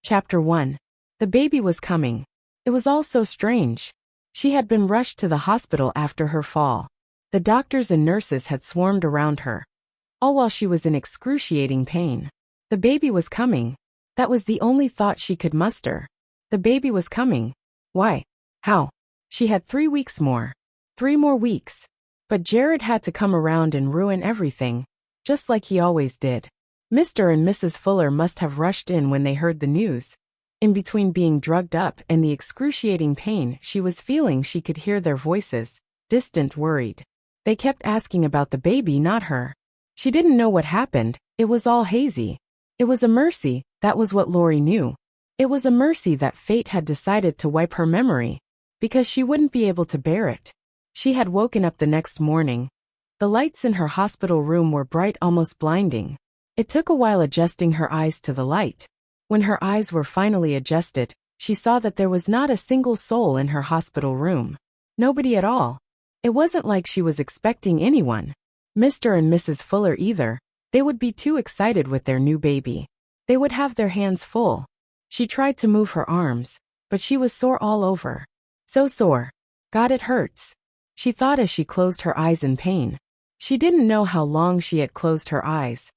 Chapter 1. The baby was coming. It was all so strange. She had been rushed to the hospital after her fall. The doctors and nurses had swarmed around her, all while she was in excruciating pain. The baby was coming. That was the only thought she could muster. The baby was coming. Why? How? She had 3 weeks more. 3 more weeks. But Jared had to come around and ruin everything, just like he always did. Mr. and Mrs. Fuller must have rushed in when they heard the news. In between being drugged up and the excruciating pain she was feeling, she could hear their voices, distant, worried. They kept asking about the baby, not her. She didn't know what happened. It was all hazy. It was a mercy, that was what Lori knew. It was a mercy that fate had decided to wipe her memory, because she wouldn't be able to bear it. She had woken up the next morning. The lights in her hospital room were bright, almost blinding. It took a while adjusting her eyes to the light. When her eyes were finally adjusted, she saw that there was not a single soul in her hospital room. Nobody at all. It wasn't like she was expecting anyone. Mr. and Mrs. Fuller either. They would be too excited with their new baby. They would have their hands full. She tried to move her arms, but she was sore all over. So sore. God, it hurts. She thought as she closed her eyes in pain. She didn't know how long she had closed her eyes,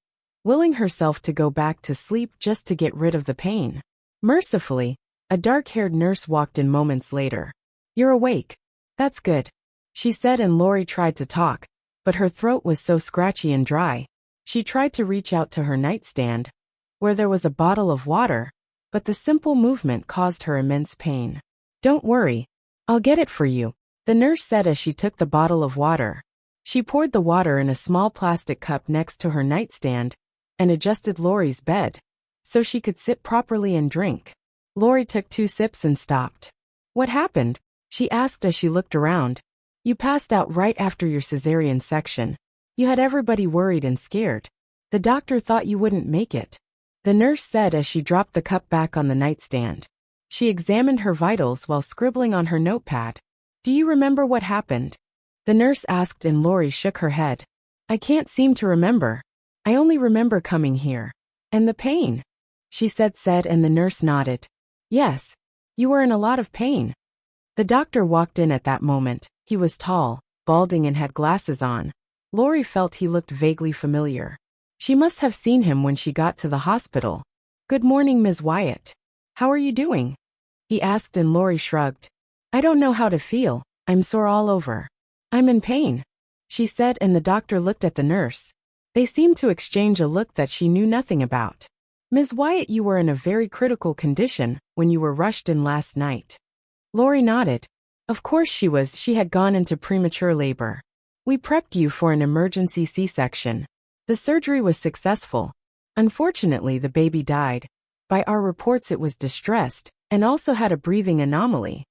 willing herself to go back to sleep just to get rid of the pain. Mercifully, a dark-haired nurse walked in moments later. "You're awake. That's good," she said, and Lori tried to talk, but her throat was so scratchy and dry. She tried to reach out to her nightstand, where there was a bottle of water, but the simple movement caused her immense pain. "Don't worry. I'll get it for you," the nurse said as she took the bottle of water. She poured the water in a small plastic cup next to her nightstand and adjusted Lori's bed so she could sit properly and drink. Lori took 2 sips and stopped. "What happened?" she asked as she looked around. "You passed out right after your cesarean section. You had everybody worried and scared. The doctor thought you wouldn't make it," the nurse said as she dropped the cup back on the nightstand. She examined her vitals while scribbling on her notepad. "Do you remember what happened?" the nurse asked, and Lori shook her head. "I can't seem to remember. I only remember coming here. And the pain," she said, and the nurse nodded. "Yes. You were in a lot of pain." The doctor walked in at that moment. He was tall, balding, and had glasses on. Lori felt he looked vaguely familiar. She must have seen him when she got to the hospital. "Good morning, Ms. Wyatt. How are you doing?" he asked, and Lori shrugged. "I don't know how to feel. I'm sore all over. I'm in pain," she said, and the doctor looked at the nurse. They seemed to exchange a look that she knew nothing about. "Ms. Wyatt, you were in a very critical condition when you were rushed in last night." Lori nodded. Of course she was. She had gone into premature labor. "We prepped you for an emergency C-section. The surgery was successful. Unfortunately, the baby died. By our reports, it was distressed and also had a breathing anomaly."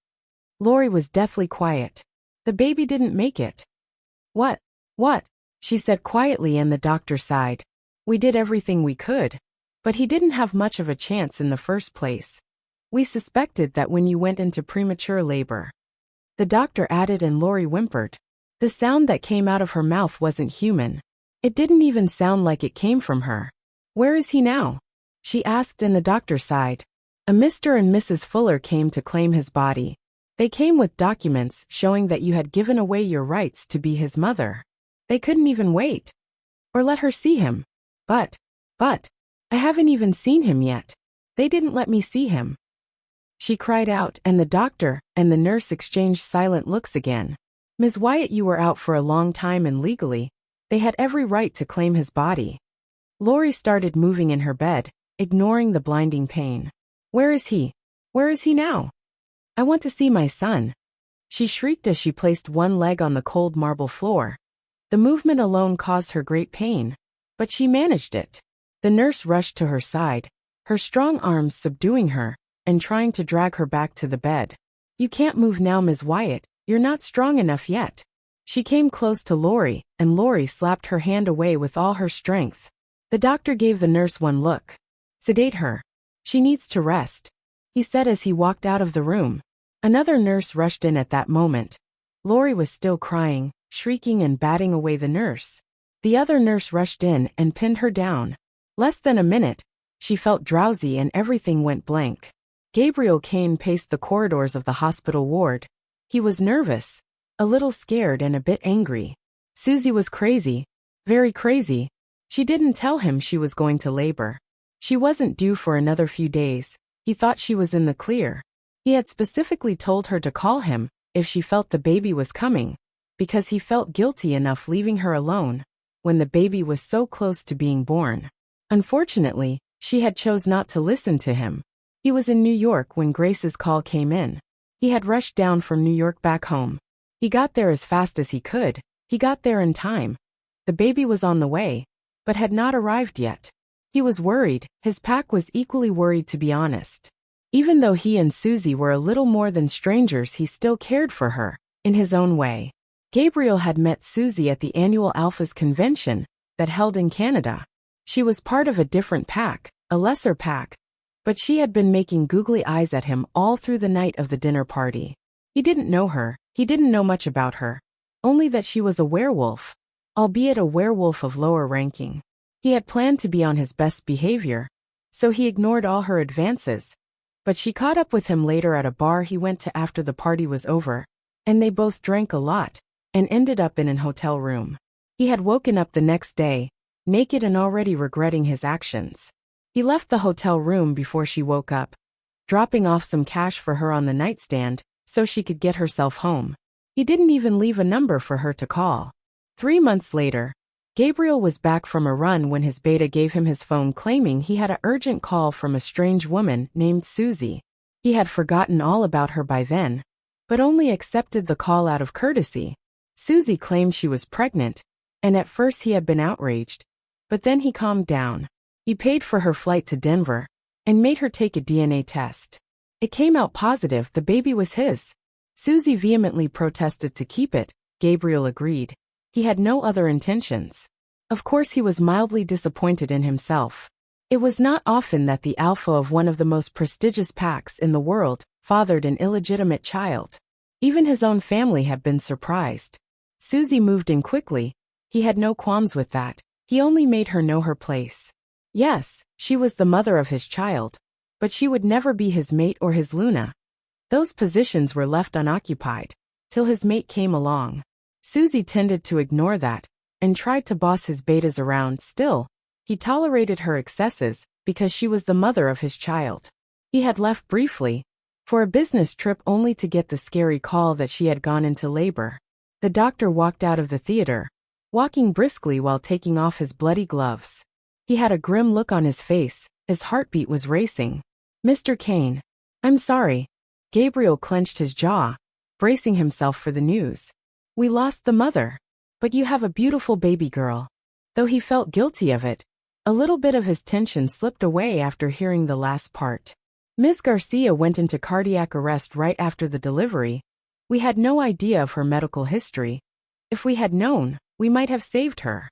Lori was deathly quiet. "The baby didn't make it." What?" she said quietly, and the doctor sighed. "We did everything we could. But he didn't have much of a chance in the first place. We suspected that when you went into premature labor," the doctor added, and Lori whimpered. The sound that came out of her mouth wasn't human. It didn't even sound like it came from her. "Where is he now?" she asked, and the doctor sighed. "A Mr. and Mrs. Fuller came to claim his body. They came with documents showing that you had given away your rights to be his mother. They couldn't even wait or let her see him. But, I haven't even seen him yet. They didn't let me see him," she cried out, and the doctor and the nurse exchanged silent looks again. "Ms. Wyatt, you were out for a long time, and legally, they had every right to claim his body." Lori started moving in her bed, ignoring the blinding pain. "Where is he? Where is he now? I want to see my son," she shrieked as she placed one leg on the cold marble floor. The movement alone caused her great pain, but she managed it. The nurse rushed to her side, her strong arms subduing her and trying to drag her back to the bed. "You can't move now, Ms. Wyatt. You're not strong enough yet." She came close to Lori, and Lori slapped her hand away with all her strength. The doctor gave the nurse one look. "Sedate her. She needs to rest," he said as he walked out of the room. Another nurse rushed in at that moment. Lori was still crying, shrieking, and batting away the nurse. The other nurse rushed in and pinned her down. Less than a minute, She felt drowsy and everything went blank. Gabriel Kane paced the corridors of the hospital ward. He was nervous, a little scared and a bit angry. Susie was crazy. Very crazy. She didn't tell him she was going to labor. She wasn't due for another few days. He thought she was in the clear. He had specifically told her to call him if she felt the baby was coming, because he felt guilty enough leaving her alone when the baby was so close to being born. Unfortunately, she had chose not to listen to him. He was in New York when Grace's call came in. He had rushed down from New York back home. He got there as fast as he could. He got there in time. The baby was on the way, but had not arrived yet. He was worried. His pack was equally worried, to be honest. Even though he and Susie were a little more than strangers, he still cared for her, in his own way. Gabriel had met Susie at the annual Alphas convention that held in Canada. She was part of a different pack, a lesser pack, but she had been making googly eyes at him all through the night of the dinner party. He didn't know her. He didn't know much about her, only that she was a werewolf, albeit a werewolf of lower ranking. He had planned to be on his best behavior, so he ignored all her advances. But she caught up with him later at a bar he went to after the party was over, and they both drank a lot and ended up in an hotel room. He had woken up the next day, naked and already regretting his actions. He left the hotel room before she woke up, dropping off some cash for her on the nightstand so she could get herself home. He didn't even leave a number for her to call. 3 months later, Gabriel was back from a run when his beta gave him his phone claiming he had an urgent call from a strange woman named Susie. He had forgotten all about her by then, but only accepted the call out of courtesy. Susie claimed she was pregnant, and at first he had been outraged, but then he calmed down. He paid for her flight to Denver and made her take a DNA test. It came out positive the baby was his. Susie vehemently protested to keep it. Gabriel agreed. He had no other intentions. Of course, he was mildly disappointed in himself. It was not often that the alpha of one of the most prestigious packs in the world fathered an illegitimate child. Even his own family had been surprised. Susie moved in quickly. He had no qualms with that. He only made her know her place. Yes, she was the mother of his child, but she would never be his mate or his Luna. Those positions were left unoccupied till his mate came along. Susie tended to ignore that and tried to boss his betas around. Still, he tolerated her excesses because she was the mother of his child. He had left briefly for a business trip only to get the scary call that she had gone into labor. The doctor walked out of the theater, walking briskly while taking off his bloody gloves. He had a grim look on his face. His heartbeat was racing. "Mr. Kane, I'm sorry." Gabriel clenched his jaw, bracing himself for the news. "We lost the mother, but you have a beautiful baby girl." Though he felt guilty of it, a little bit of his tension slipped away after hearing the last part. "Ms. Garcia went into cardiac arrest right after the delivery. We had no idea of her medical history. If we had known, we might have saved her."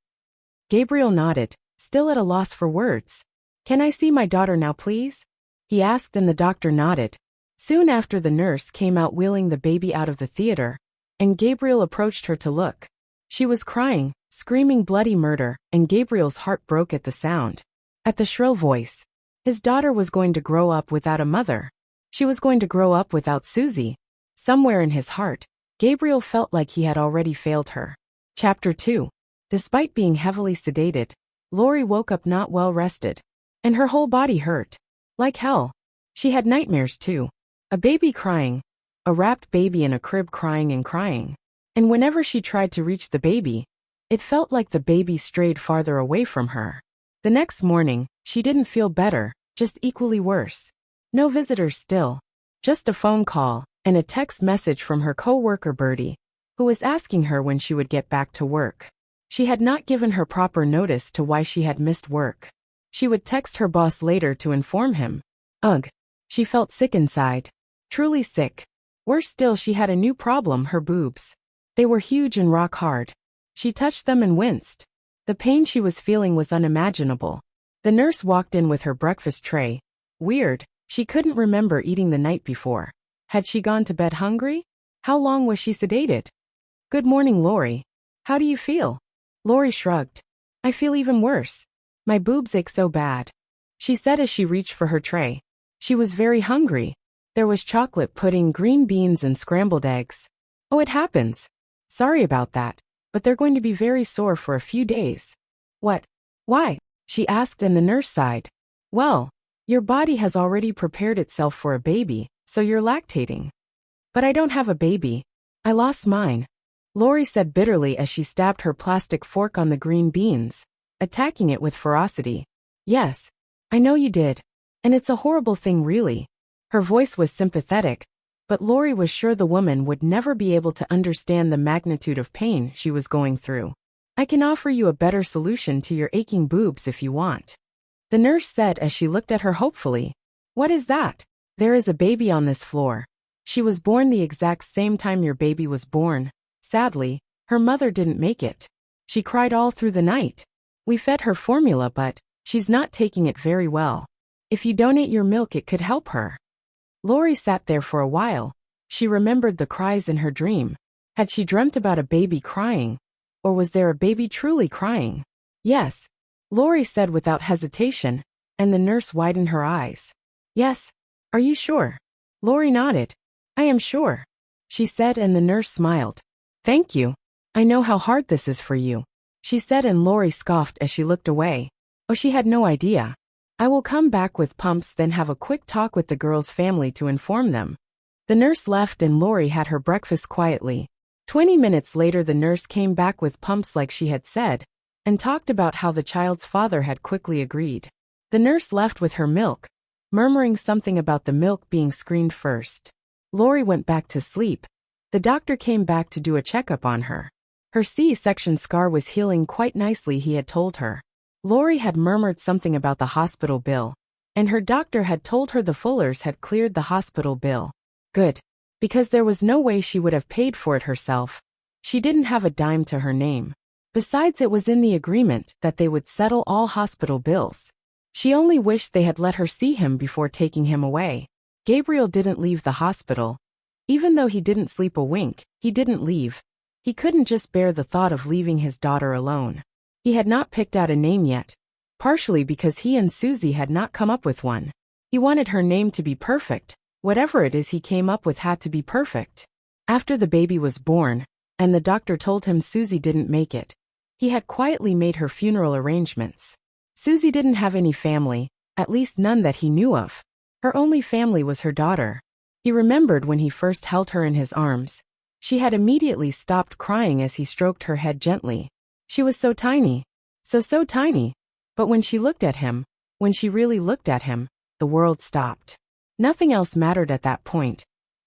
Gabriel nodded, still at a loss for words. "Can I see my daughter now, please?" he asked, and the doctor nodded. Soon after, the nurse came out wheeling the baby out of the theater, and Gabriel approached her to look. She was crying, screaming bloody murder, and Gabriel's heart broke at the sound. At the shrill voice. His daughter was going to grow up without a mother. She was going to grow up without Susie. Somewhere in his heart, Gabriel felt like he had already failed her. Chapter 2. Despite being heavily sedated, Lori woke up not well rested, and her whole body hurt. Like hell. She had nightmares too. A baby crying. A wrapped baby in a crib crying and crying. And whenever she tried to reach the baby, it felt like the baby strayed farther away from her. The next morning, she didn't feel better, just equally worse. No visitors still. Just a phone call and a text message from her co-worker Bertie, who was asking her when she would get back to work. She had not given her proper notice to why she had missed work. She would text her boss later to inform him. Ugh. She felt sick inside. Truly sick. Worse still, she had a new problem, her boobs. They were huge and rock hard. She touched them and winced. The pain she was feeling was unimaginable. The nurse walked in with her breakfast tray. Weird, she couldn't remember eating the night before. Had she gone to bed hungry? How long was she sedated? "Good morning, Lori. How do you feel?" Lori shrugged. "I feel even worse. My boobs ache so bad." she said as she reached for her tray. She was very hungry. There was chocolate pudding, green beans, and scrambled eggs. Oh, it happens. Sorry about that, but they're going to be very sore for a few days. What? Why? She asked, and the nurse sighed. Well, your body has already prepared itself for a baby, so you're lactating. But I don't have a baby. I lost mine, Lori said bitterly as she stabbed her plastic fork on the green beans, attacking it with ferocity. Yes, I know you did. And it's a horrible thing, really. Her voice was sympathetic, but Lori was sure the woman would never be able to understand the magnitude of pain she was going through. I can offer you a better solution to your aching boobs if you want, the nurse said as she looked at her hopefully. What is that? There is a baby on this floor. She was born the exact same time your baby was born. Sadly, her mother didn't make it. She cried all through the night. We fed her formula, but she's not taking it very well. If you donate your milk, it could help her. Lori sat there for a while. She remembered the cries in her dream. Had she dreamt about a baby crying? Or was there a baby truly crying? Yes, Lori said without hesitation, and the nurse widened her eyes. Yes, are you sure? Lori nodded. I am sure, she said, and the nurse smiled. Thank you. I know how hard this is for you, she said, and Lori scoffed as she looked away. Oh, she had no idea. I will come back with pumps, then have a quick talk with the girl's family to inform them. The nurse left and Lori had her breakfast quietly. 20 minutes later the nurse came back with pumps like she had said, and talked about how the child's father had quickly agreed. The nurse left with her milk, murmuring something about the milk being screened first. Lori went back to sleep. The doctor came back to do a checkup on her. Her C-section scar was healing quite nicely, he had told her. Lori had murmured something about the hospital bill, and her doctor had told her the Fullers had cleared the hospital bill. Good. Because there was no way she would have paid for it herself. She didn't have a dime to her name. Besides, it was in the agreement that they would settle all hospital bills. She only wished they had let her see him before taking him away. Gabriel didn't leave the hospital. Even though he didn't sleep a wink, he didn't leave. He couldn't just bear the thought of leaving his daughter alone. He had not picked out a name yet, partially because he and Susie had not come up with one. He wanted her name to be perfect. Whatever it is he came up with had to be perfect. After the baby was born, and the doctor told him Susie didn't make it, he had quietly made her funeral arrangements. Susie didn't have any family, at least none that he knew of. Her only family was her daughter. He remembered when he first held her in his arms. She had immediately stopped crying as he stroked her head gently. She was so tiny. So tiny. But when she looked at him, when she really looked at him, the world stopped. Nothing else mattered at that point.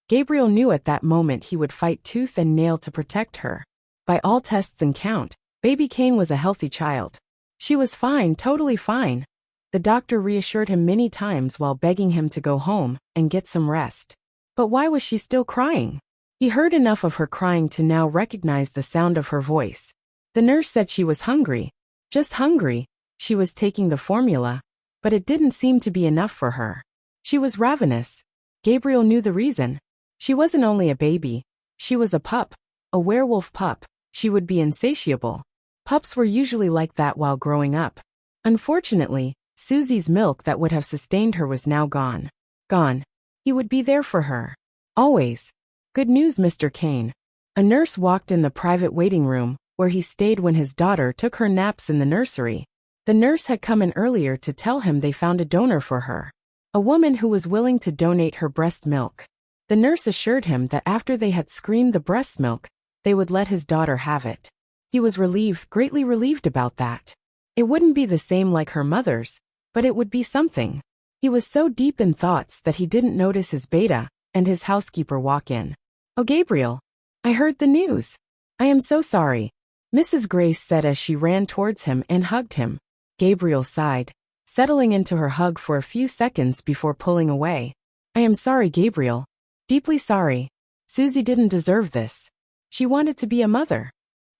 Gabriel knew at that moment he would fight tooth and nail to protect her. By all tests and count, baby Kane was a healthy child. She was fine, totally fine. The doctor reassured him many times while begging him to go home and get some rest. But why was she still crying? He heard enough of her crying to now recognize the sound of her voice. The nurse said she was hungry. Just hungry. She was taking the formula, but it didn't seem to be enough for her. She was ravenous. Gabriel knew the reason. She wasn't only a baby. She was a pup. A werewolf pup. She would be insatiable. Pups were usually like that while growing up. Unfortunately, Susie's milk that would have sustained her was now gone. Gone. He would be there for her. Always. Good news, Mr. Kane. A nurse walked in the private waiting room, where he stayed when his daughter took her naps in the nursery. The nurse had come in earlier to tell him they found a donor for her. A woman who was willing to donate her breast milk. The nurse assured him that after they had screened the breast milk, they would let his daughter have it. He was relieved, greatly relieved about that. It wouldn't be the same like her mother's, but it would be something. He was so deep in thoughts that he didn't notice his beta and his housekeeper walk in. Oh, Gabriel, I heard the news. I am so sorry, Mrs. Grace said as she ran towards him and hugged him. Gabriel sighed, settling into her hug for a few seconds before pulling away. I am sorry, Gabriel. Deeply sorry. Susie didn't deserve this. She wanted to be a mother,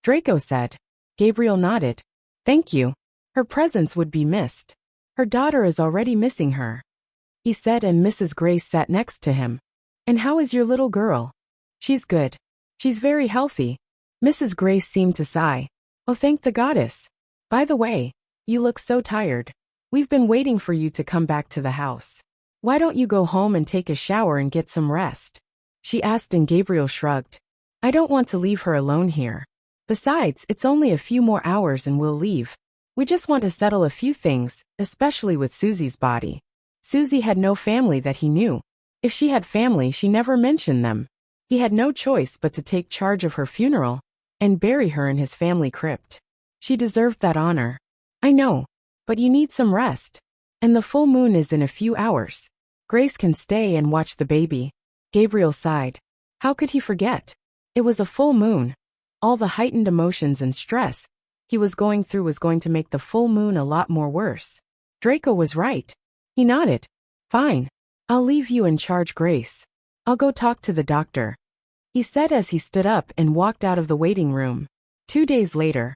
Draco said. Gabriel nodded. Thank you. Her presence would be missed. Her daughter is already missing her, he said, and Mrs. Grace sat next to him. And how is your little girl? She's good. She's very healthy. Mrs. Grace seemed to sigh. Oh, thank the goddess. By the way, you look so tired. We've been waiting for you to come back to the house. Why don't you go home and take a shower and get some rest? She asked, and Gabriel shrugged. I don't want to leave her alone here. Besides, it's only a few more hours and we'll leave. We just want to settle a few things, especially with Susie's body. Susie had no family that he knew. If she had family, she never mentioned them. He had no choice but to take charge of her funeral and bury her in his family crypt. She deserved that honor. I know, but you need some rest. And the full moon is in a few hours. Grace can stay and watch the baby. Gabriel sighed. How could he forget? It was a full moon. All the heightened emotions and stress he was going through was going to make the full moon a lot more worse. Draco was right. He nodded. Fine. I'll leave you in charge, Grace. I'll go talk to the doctor, he said as he stood up and walked out of the waiting room. 2 days later,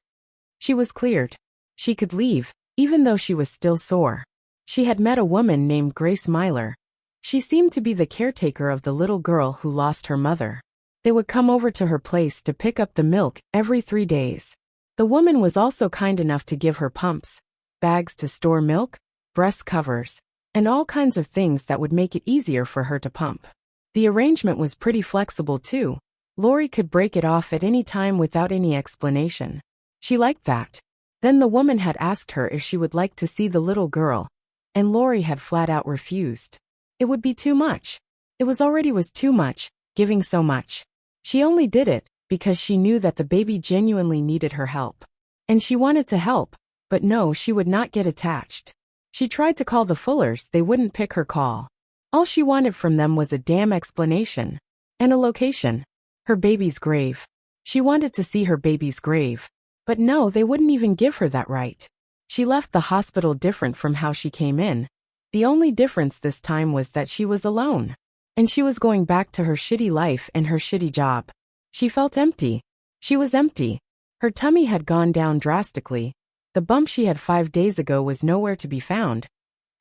she was cleared. She could leave, even though she was still sore. She had met a woman named Grace Myler. She seemed to be the caretaker of the little girl who lost her mother. They would come over to her place to pick up the milk every 3 days. The woman was also kind enough to give her pumps, bags to store milk, breast covers, and all kinds of things that would make it easier for her to pump. The arrangement was pretty flexible too. Lori could break it off at any time without any explanation. She liked that. Then the woman had asked her if she would like to see the little girl, and Lori had flat out refused. It would be too much. It was too much, giving so much. She only did it because she knew that the baby genuinely needed her help. And she wanted to help, but no, she would not get attached. She tried to call the Fullers, they wouldn't pick her call. All she wanted from them was a damn explanation. And a location. Her baby's grave. She wanted to see her baby's grave. But no, they wouldn't even give her that right. She left the hospital different from how she came in. The only difference this time was that she was alone. And she was going back to her shitty life and her shitty job. She felt empty. She was empty. Her tummy had gone down drastically. The bump she had 5 days ago was nowhere to be found.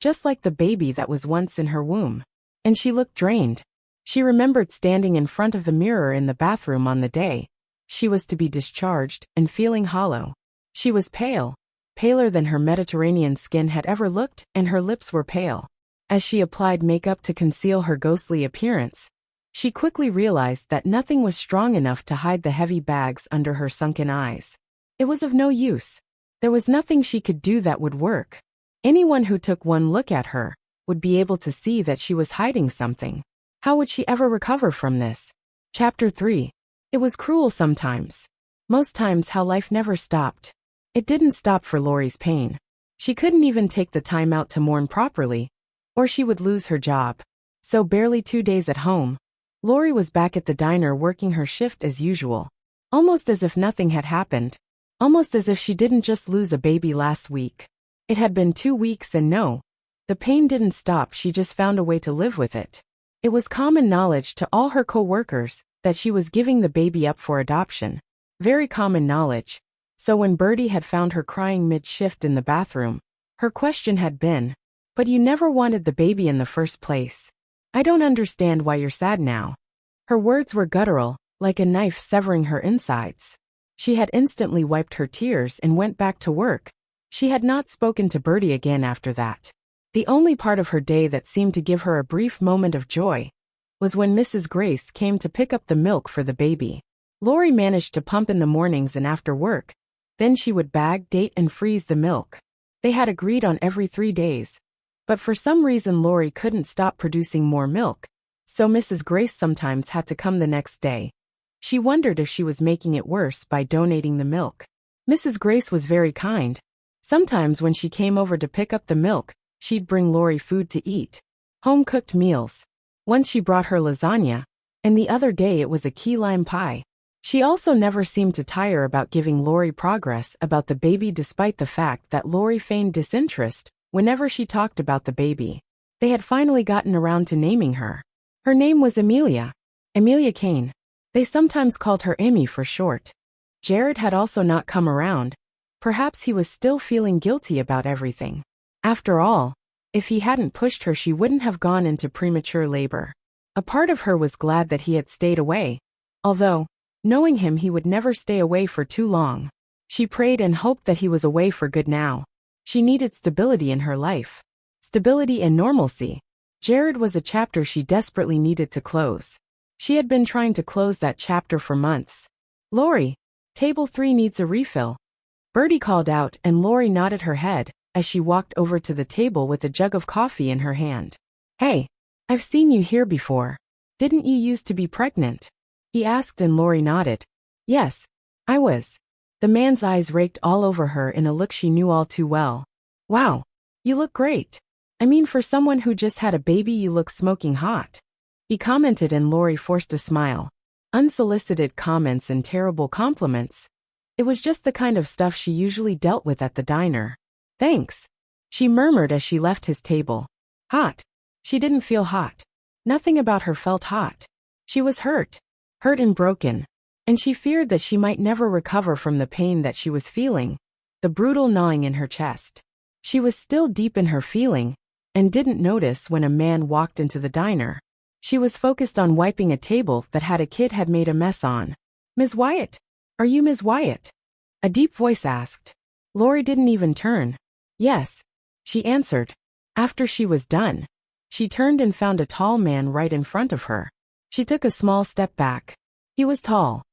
Just like the baby that was once in her womb. And she looked drained. She remembered standing in front of the mirror in the bathroom on the day she was to be discharged and feeling hollow. She was pale. Paler than her Mediterranean skin had ever looked, and her lips were pale. As she applied makeup to conceal her ghostly appearance, she quickly realized that nothing was strong enough to hide the heavy bags under her sunken eyes. It was of no use. There was nothing she could do that would work. Anyone who took one look at her would be able to see that she was hiding something. How would she ever recover from this? Chapter 3. It was cruel sometimes. Most times how life never stopped. It didn't stop for Lori's pain. She couldn't even take the time out to mourn properly, or she would lose her job. So barely 2 days at home, Lori was back at the diner working her shift as usual. Almost as if nothing had happened. Almost as if she didn't just lose a baby last week. It had been 2 weeks and no, the pain didn't stop, she just found a way to live with it. It was common knowledge to all her co-workers that she was giving the baby up for adoption. Very common knowledge. So when Bertie had found her crying mid-shift in the bathroom, her question had been, "But you never wanted the baby in the first place. I don't understand why you're sad now." Her words were guttural, like a knife severing her insides. She had instantly wiped her tears and went back to work. She had not spoken to Bertie again after that. The only part of her day that seemed to give her a brief moment of joy was when Mrs. Grace came to pick up the milk for the baby. Lori managed to pump in the mornings and after work. Then she would bag, date, and freeze the milk. They had agreed on every 3 days. But for some reason Lori couldn't stop producing more milk, so Mrs. Grace sometimes had to come the next day. She wondered if she was making it worse by donating the milk. Mrs. Grace was very kind. Sometimes when she came over to pick up the milk, she'd bring Lori food to eat. Home-cooked meals. Once she brought her lasagna, and the other day it was a key lime pie. She also never seemed to tire about giving Lori progress about the baby despite the fact that Lori feigned disinterest whenever she talked about the baby. They had finally gotten around to naming her. Her name was Amelia. Amelia Kane. They sometimes called her Emmy for short. Jared had also not come around. Perhaps he was still feeling guilty about everything. After all, if he hadn't pushed her she wouldn't have gone into premature labor. A part of her was glad that he had stayed away. Although, knowing him he would never stay away for too long. She prayed and hoped that he was away for good now. She needed stability in her life. Stability and normalcy. Jared was a chapter she desperately needed to close. She had been trying to close that chapter for months. "Lori, table 3 needs a refill." Bertie called out and Lori nodded her head as she walked over to the table with a jug of coffee in her hand. "Hey, I've seen you here before. Didn't you used to be pregnant?" he asked and Lori nodded. "Yes, I was." The man's eyes raked all over her in a look she knew all too well. "Wow, you look great. I mean, for someone who just had a baby, you look smoking hot," he commented and Lori forced a smile. Unsolicited comments and terrible compliments. It was just the kind of stuff she usually dealt with at the diner. "Thanks," she murmured as she left his table. Hot. She didn't feel hot. Nothing about her felt hot. She was hurt. Hurt and broken. And she feared that she might never recover from the pain that she was feeling, the brutal gnawing in her chest. She was still deep in her feeling, and didn't notice when a man walked into the diner. She was focused on wiping a table that had a kid had made a mess on. "Ms. Wyatt? Are you Ms. Wyatt?" a deep voice asked. Lori didn't even turn. "Yes," she answered. After she was done, she turned and found a tall man right in front of her. She took a small step back. He was tall.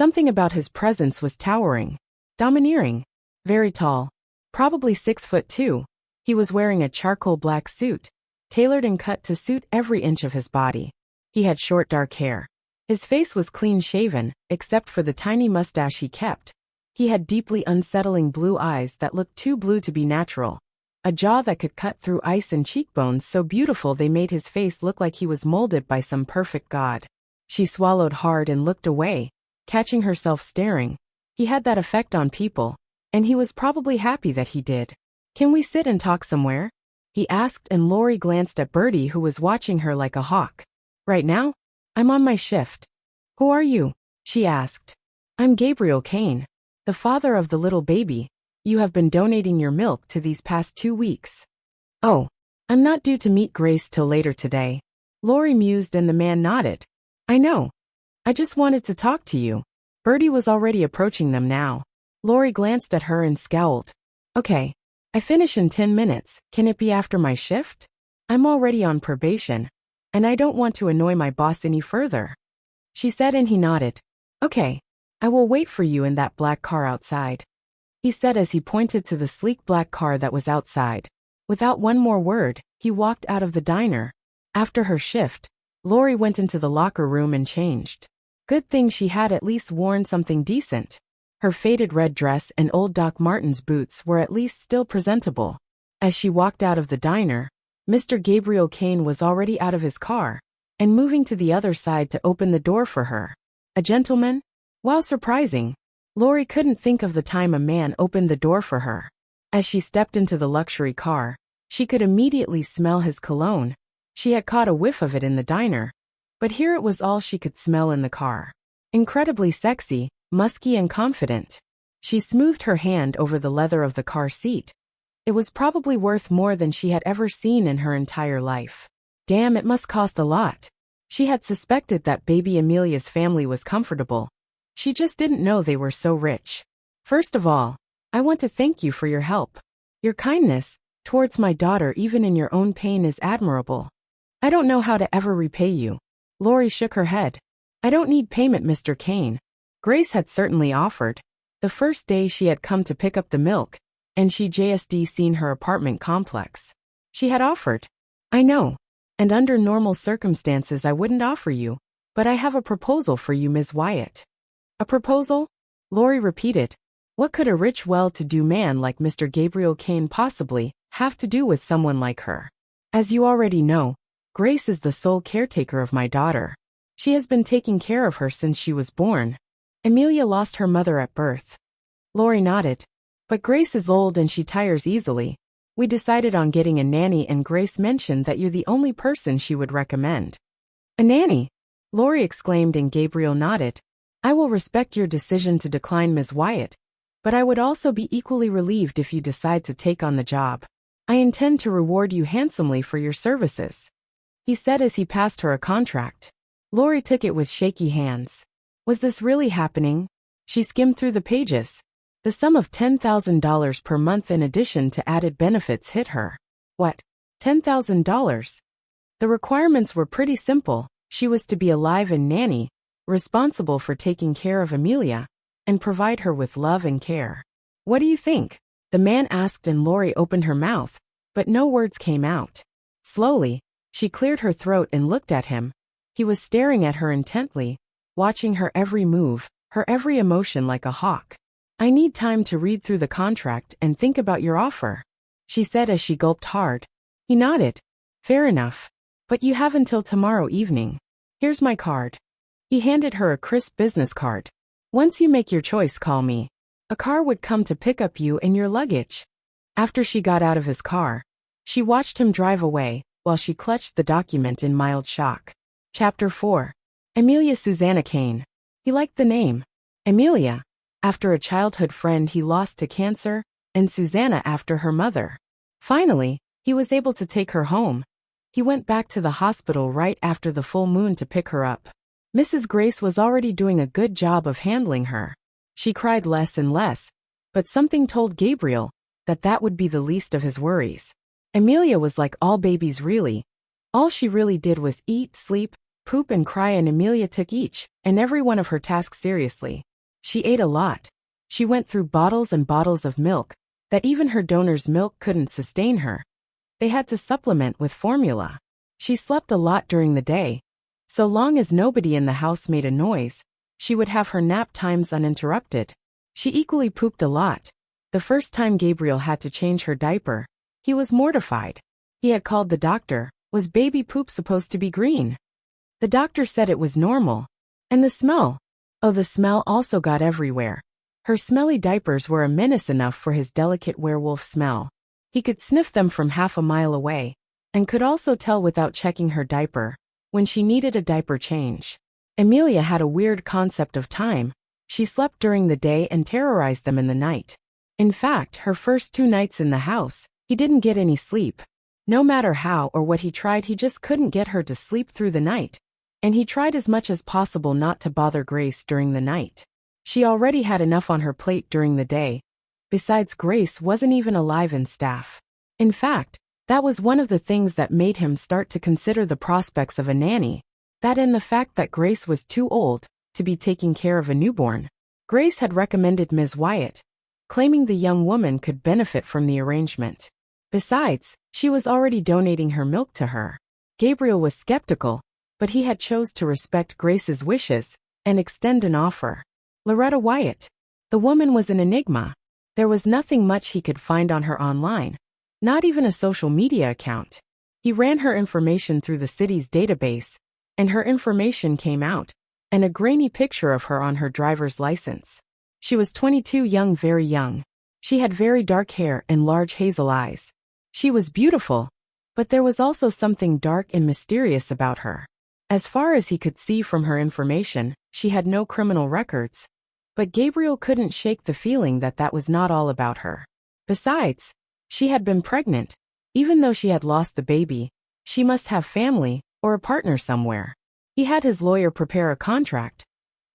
Something about his presence was towering, domineering, very tall, probably 6'2". He was wearing a charcoal black suit, tailored and cut to suit every inch of his body. He had short dark hair. His face was clean shaven, except for the tiny mustache he kept. He had deeply unsettling blue eyes that looked too blue to be natural. A jaw that could cut through ice and cheekbones so beautiful they made his face look like he was molded by some perfect god. She swallowed hard and looked away, catching herself staring. He had that effect on people, and he was probably happy that he did. "Can we sit and talk somewhere?" he asked and Lori glanced at Bertie who was watching her like a hawk. "Right now? I'm on my shift." "Who are you?" she asked. "I'm Gabriel Kane, the father of the little baby. You have been donating your milk to these past 2 weeks. "Oh, I'm not due to meet Grace till later today." Lori mused and the man nodded. "I know. I just wanted to talk to you." Bertie was already approaching them now. Lori glanced at her and scowled. "Okay, I finish in 10 minutes. Can it be after my shift? I'm already on probation, and I don't want to annoy my boss any further," she said and he nodded. "Okay, I will wait for you in that black car outside," he said as he pointed to the sleek black car that was outside. Without one more word, he walked out of the diner. After her shift, Lori went into the locker room and changed. Good thing she had at least worn something decent. Her faded red dress and old Doc Martens boots were at least still presentable. As she walked out of the diner, Mr. Gabriel Kane was already out of his car and moving to the other side to open the door for her. A gentleman? While surprising, Lori couldn't think of the time a man opened the door for her. As she stepped into the luxury car, she could immediately smell his cologne. She had caught a whiff of it in the diner, but here it was all she could smell in the car. Incredibly sexy, musky and confident. She smoothed her hand over the leather of the car seat. It was probably worth more than she had ever seen in her entire life. Damn, it must cost a lot. She had suspected that baby Amelia's family was comfortable. She just didn't know they were so rich. "First of all, I want to thank you for your help. Your kindness towards my daughter even in your own pain is admirable. I don't know how to ever repay you." Lori shook her head. "I don't need payment, Mr. Kane." Grace had certainly offered. The first day she had come to pick up the milk, and she just seen her apartment complex. She had offered. "I know. And under normal circumstances I wouldn't offer you, but I have a proposal for you, Ms. Wyatt." "A proposal?" Lori repeated. What could a rich well-to-do man like Mr. Gabriel Kane possibly have to do with someone like her? "As you already know, Grace is the sole caretaker of my daughter. She has been taking care of her since she was born. Amelia lost her mother at birth." Lori nodded. "But Grace is old and she tires easily. We decided on getting a nanny and Grace mentioned that you're the only person she would recommend." "A nanny?" Lori exclaimed and Gabriel nodded. "I will respect your decision to decline, Ms. Wyatt, but I would also be equally relieved if you decide to take on the job. I intend to reward you handsomely for your services," he said as he passed her a contract. Lori took it with shaky hands. Was this really happening? She skimmed through the pages. The sum of $10,000 per month in addition to added benefits hit her. What? $10,000? The requirements were pretty simple. She was to be a live-in nanny, responsible for taking care of Amelia, and provide her with love and care. What do you think? The man asked, and Lori opened her mouth, but no words came out. Slowly, she cleared her throat and looked at him. He was staring at her intently, watching her every move, her every emotion like a hawk. I need time to read through the contract and think about your offer, she said as she gulped hard. He nodded. Fair enough. But you have until tomorrow evening. Here's my card. He handed her a crisp business card. Once you make your choice, call me. A car would come to pick up you and your luggage. After she got out of his car, she watched him drive away, while she clutched the document in mild shock. Chapter 4. Amelia Susanna Kane. He liked the name. Amelia, after a childhood friend he lost to cancer, and Susanna after her mother. Finally, he was able to take her home. He went back to the hospital right after the full moon to pick her up. Mrs. Grace was already doing a good job of handling her. She cried less and less, but something told Gabriel that that would be the least of his worries. Amelia was like all babies really. All she really did was eat, sleep, poop and cry, and Amelia took each and every one of her tasks seriously. She ate a lot. She went through bottles and bottles of milk, that even her donor's milk couldn't sustain her. They had to supplement with formula. She slept a lot during the day. So long as nobody in the house made a noise, she would have her nap times uninterrupted. She equally pooped a lot. The first time Gabriel had to change her diaper, he was mortified. He had called the doctor. Was baby poop supposed to be green? The doctor said it was normal. And the smell? Oh, the smell also got everywhere. Her smelly diapers were a menace enough for his delicate werewolf smell. He could sniff them from half a mile away, and could also tell without checking her diaper when she needed a diaper change. Amelia had a weird concept of time. She slept during the day and terrorized them in the night. In fact, her first 2 nights in the house, he didn't get any sleep. No matter how or what he tried, he just couldn't get her to sleep through the night. And he tried as much as possible not to bother Grace during the night. She already had enough on her plate during the day. Besides, Grace wasn't even alive in staff. In fact, that was one of the things that made him start to consider the prospects of a nanny. That and the fact that Grace was too old to be taking care of a newborn. Grace had recommended Ms. Wyatt, claiming the young woman could benefit from the arrangement. Besides, she was already donating her milk to her. Gabriel was skeptical, but he had chose to respect Grace's wishes and extend an offer. Loretta Wyatt. The woman was an enigma. There was nothing much he could find on her online, not even a social media account. He ran her information through the city's database, and her information came out, and a grainy picture of her on her driver's license. She was 22, young, very young. She had very dark hair and large hazel eyes. She was beautiful, but there was also something dark and mysterious about her. As far as he could see from her information, she had no criminal records. But Gabriel couldn't shake the feeling that that was not all about her. Besides, she had been pregnant. Even though she had lost the baby, she must have family or a partner somewhere. He had his lawyer prepare a contract,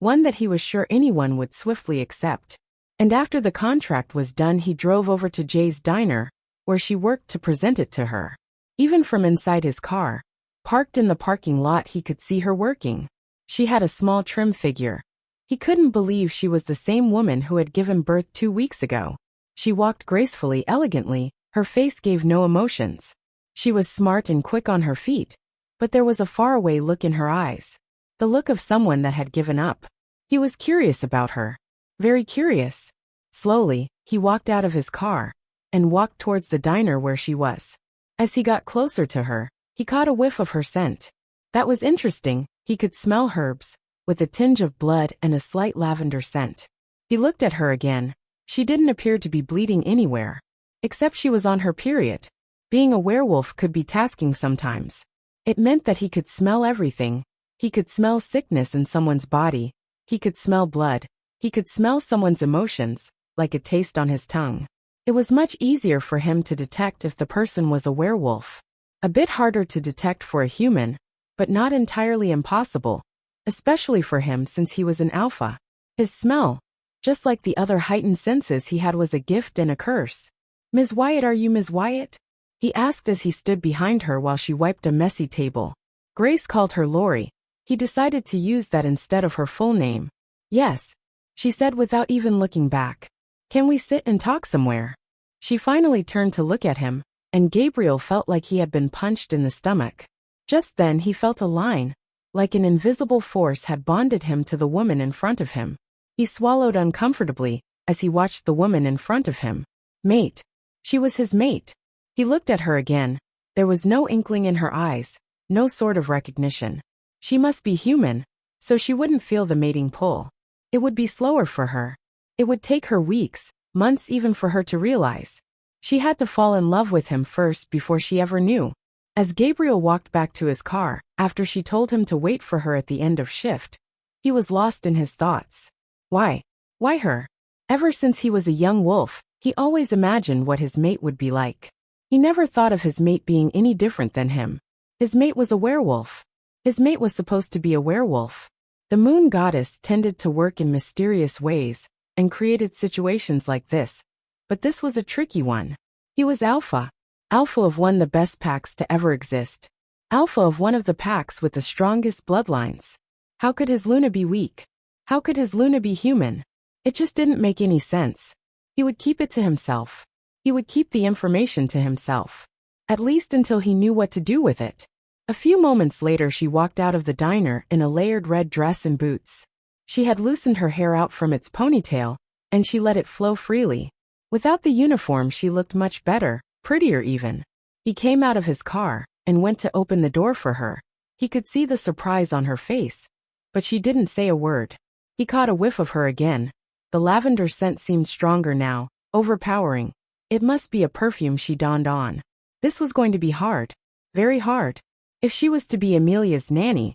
one that he was sure anyone would swiftly accept. And after the contract was done, he drove over to Jay's diner, where she worked, to present it to her. Even from inside his car, parked in the parking lot, he could see her working. She had a small, trim figure. He couldn't believe she was the same woman who had given birth 2 weeks ago. She walked gracefully, elegantly. Her face gave no emotions. She was smart and quick on her feet, but there was a faraway look in her eyes. The look of someone that had given up. He was curious about her. Very curious. Slowly, he walked out of his car and walked towards the diner where she was. As he got closer to her, he caught a whiff of her scent. That was interesting. He could smell herbs, with a tinge of blood and a slight lavender scent. He looked at her again. She didn't appear to be bleeding anywhere, except she was on her period. Being a werewolf could be tasking sometimes. It meant that he could smell everything. He could smell sickness in someone's body. He could smell blood. He could smell someone's emotions, like a taste on his tongue. It was much easier for him to detect if the person was a werewolf. A bit harder to detect for a human, but not entirely impossible, especially for him since he was an alpha. His smell. Just like the other heightened senses he had was a gift and a curse. "Ms. Wyatt, are you Ms. Wyatt?" he asked as he stood behind her while she wiped a messy table. Grace called her Lori. He decided to use that instead of her full name. "Yes," she said without even looking back. "Can we sit and talk somewhere?" She finally turned to look at him, and Gabriel felt like he had been punched in the stomach. Just then he felt a line, like an invisible force had bonded him to the woman in front of him. He swallowed uncomfortably as he watched the woman in front of him. Mate. She was his mate. He looked at her again. There was no inkling in her eyes, no sort of recognition. She must be human, so she wouldn't feel the mating pull. It would be slower for her. It would take her weeks, months even for her to realize. She had to fall in love with him first before she ever knew. As Gabriel walked back to his car, after she told him to wait for her at the end of shift, he was lost in his thoughts. Why? Why her? Ever since he was a young wolf, he always imagined what his mate would be like. He never thought of his mate being any different than him. His mate was a werewolf. His mate was supposed to be a werewolf. The moon goddess tended to work in mysterious ways and created situations like this. But this was a tricky one. He was alpha. Alpha of one of the best packs to ever exist. Alpha of one of the packs with the strongest bloodlines. How could his Luna be weak? How could his Luna be human? It just didn't make any sense. He would keep it to himself. He would keep the information to himself. At least until he knew what to do with it. A few moments later she walked out of the diner in a layered red dress and boots. She had loosened her hair out from its ponytail, and she let it flow freely. Without the uniform she looked much better, prettier even. He came out of his car and went to open the door for her. He could see the surprise on her face, but she didn't say a word. He caught a whiff of her again. The lavender scent seemed stronger now, overpowering. It must be a perfume she donned on. This was going to be hard. Very hard. If she was to be Amelia's nanny,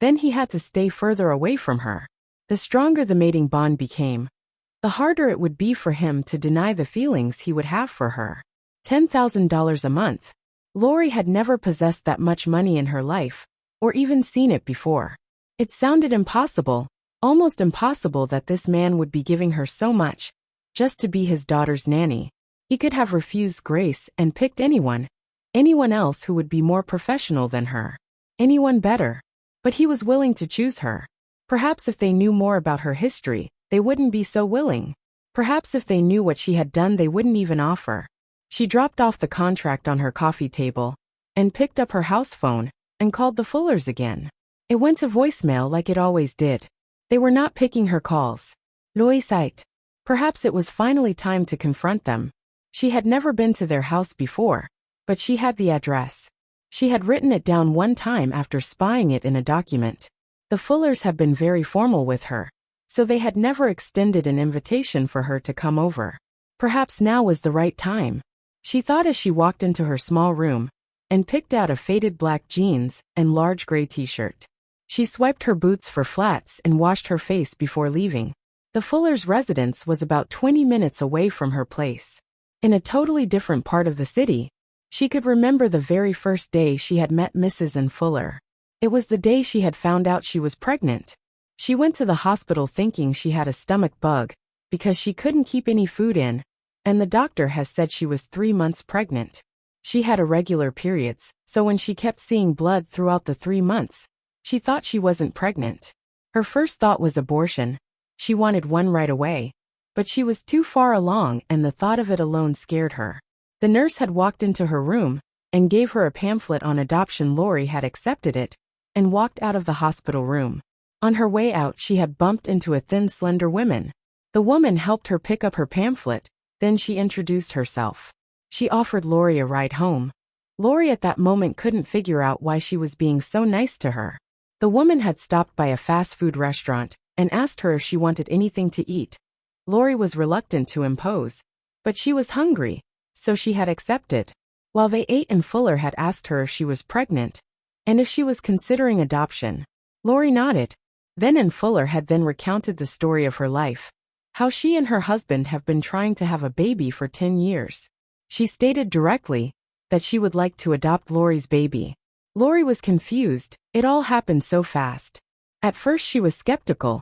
then he had to stay further away from her. The stronger the mating bond became, the harder it would be for him to deny the feelings he would have for her. $10,000 a month. Lori had never possessed that much money in her life, or even seen it before. It sounded impossible, almost impossible that this man would be giving her so much, just to be his daughter's nanny. He could have refused Grace and picked anyone else who would be more professional than her. Anyone better. But he was willing to choose her. Perhaps if they knew more about her history, they wouldn't be so willing. Perhaps if they knew what she had done they wouldn't even offer. She dropped off the contract on her coffee table, and picked up her house phone, and called the Fullers again. It went to voicemail like it always did. They were not picking her calls. Loisite. Perhaps it was finally time to confront them. She had never been to their house before, but she had the address. She had written it down one time after spying it in a document. The Fullers had been very formal with her, so they had never extended an invitation for her to come over. Perhaps now was the right time. She thought as she walked into her small room, and picked out a faded black jeans and large gray t-shirt. She swiped her boots for flats and washed her face before leaving. The Fullers' residence was about 20 minutes away from her place. In a totally different part of the city. She could remember the very first day she had met Mrs. and Fuller. It was the day she had found out she was pregnant. She went to the hospital thinking she had a stomach bug, because she couldn't keep any food in, and the doctor has said she was 3 months pregnant. She had irregular periods, so when she kept seeing blood throughout the 3 months, she thought she wasn't pregnant. Her first thought was abortion. She wanted one right away. But she was too far along and the thought of it alone scared her. The nurse had walked into her room and gave her a pamphlet on adoption. Lori had accepted it and walked out of the hospital room. On her way out she had bumped into a thin, slender woman. The woman helped her pick up her pamphlet, then she introduced herself. She offered Lori a ride home. Lori at that moment couldn't figure out why she was being so nice to her. The woman had stopped by a fast food restaurant and asked her if she wanted anything to eat. Lori was reluctant to impose, but she was hungry, so she had accepted. While they ate and Fuller had asked her if she was pregnant, and if she was considering adoption. Lori nodded. Then and Fuller had then recounted the story of her life. How she and her husband have been trying to have a baby for 10 years. She stated directly that she would like to adopt Lori's baby. Lori was confused, it all happened so fast. At first she was skeptical.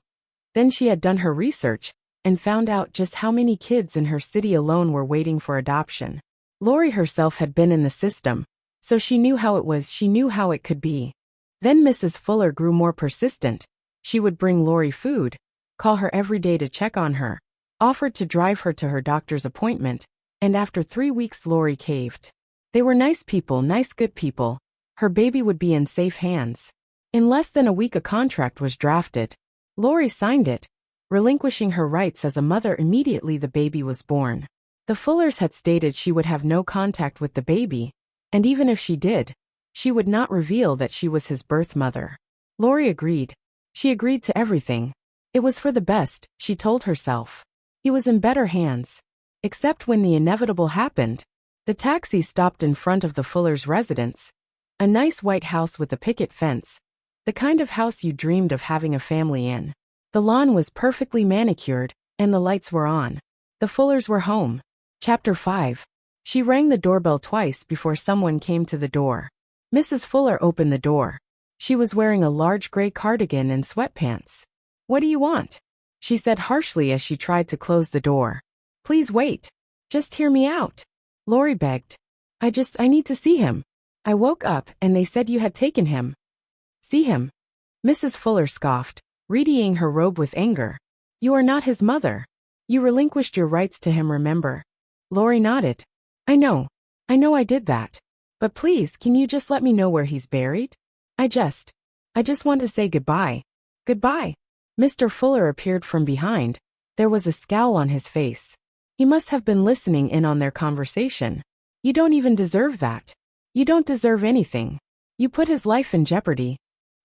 Then she had done her research, and found out just how many kids in her city alone were waiting for adoption. Lori herself had been in the system, so she knew how it was, she knew how it could be. Then Mrs. Fuller grew more persistent. She would bring Lori food, call her every day to check on her, offered to drive her to her doctor's appointment, and after 3 weeks Lori caved. They were nice people, nice good people. Her baby would be in safe hands. In less than a week a contract was drafted. Lori signed it, relinquishing her rights as a mother immediately the baby was born. The Fullers had stated she would have no contact with the baby, and even if she did, she would not reveal that she was his birth mother. Lori agreed. She agreed to everything. It was for the best, she told herself. He was in better hands. Except when the inevitable happened. The taxi stopped in front of the Fullers' residence. A nice white house with a picket fence. The kind of house you dreamed of having a family in. The lawn was perfectly manicured, and the lights were on. The Fullers were home. Chapter 5. She rang the doorbell twice before someone came to the door. Mrs. Fuller opened the door. She was wearing a large gray cardigan and sweatpants. "What do you want?" she said harshly as she tried to close the door. "Please wait. Just hear me out," Lori begged. I need to see him. I woke up and they said you had taken him." "See him?" Mrs. Fuller scoffed, readying her robe with anger. "You are not his mother. You relinquished your rights to him, remember?" Lori nodded. I know I did that. But please, can you just let me know where he's buried? I just want to say goodbye." "Goodbye?" Mr. Fuller appeared from behind. There was a scowl on his face. He must have been listening in on their conversation. "You don't even deserve that. You don't deserve anything. You put his life in jeopardy."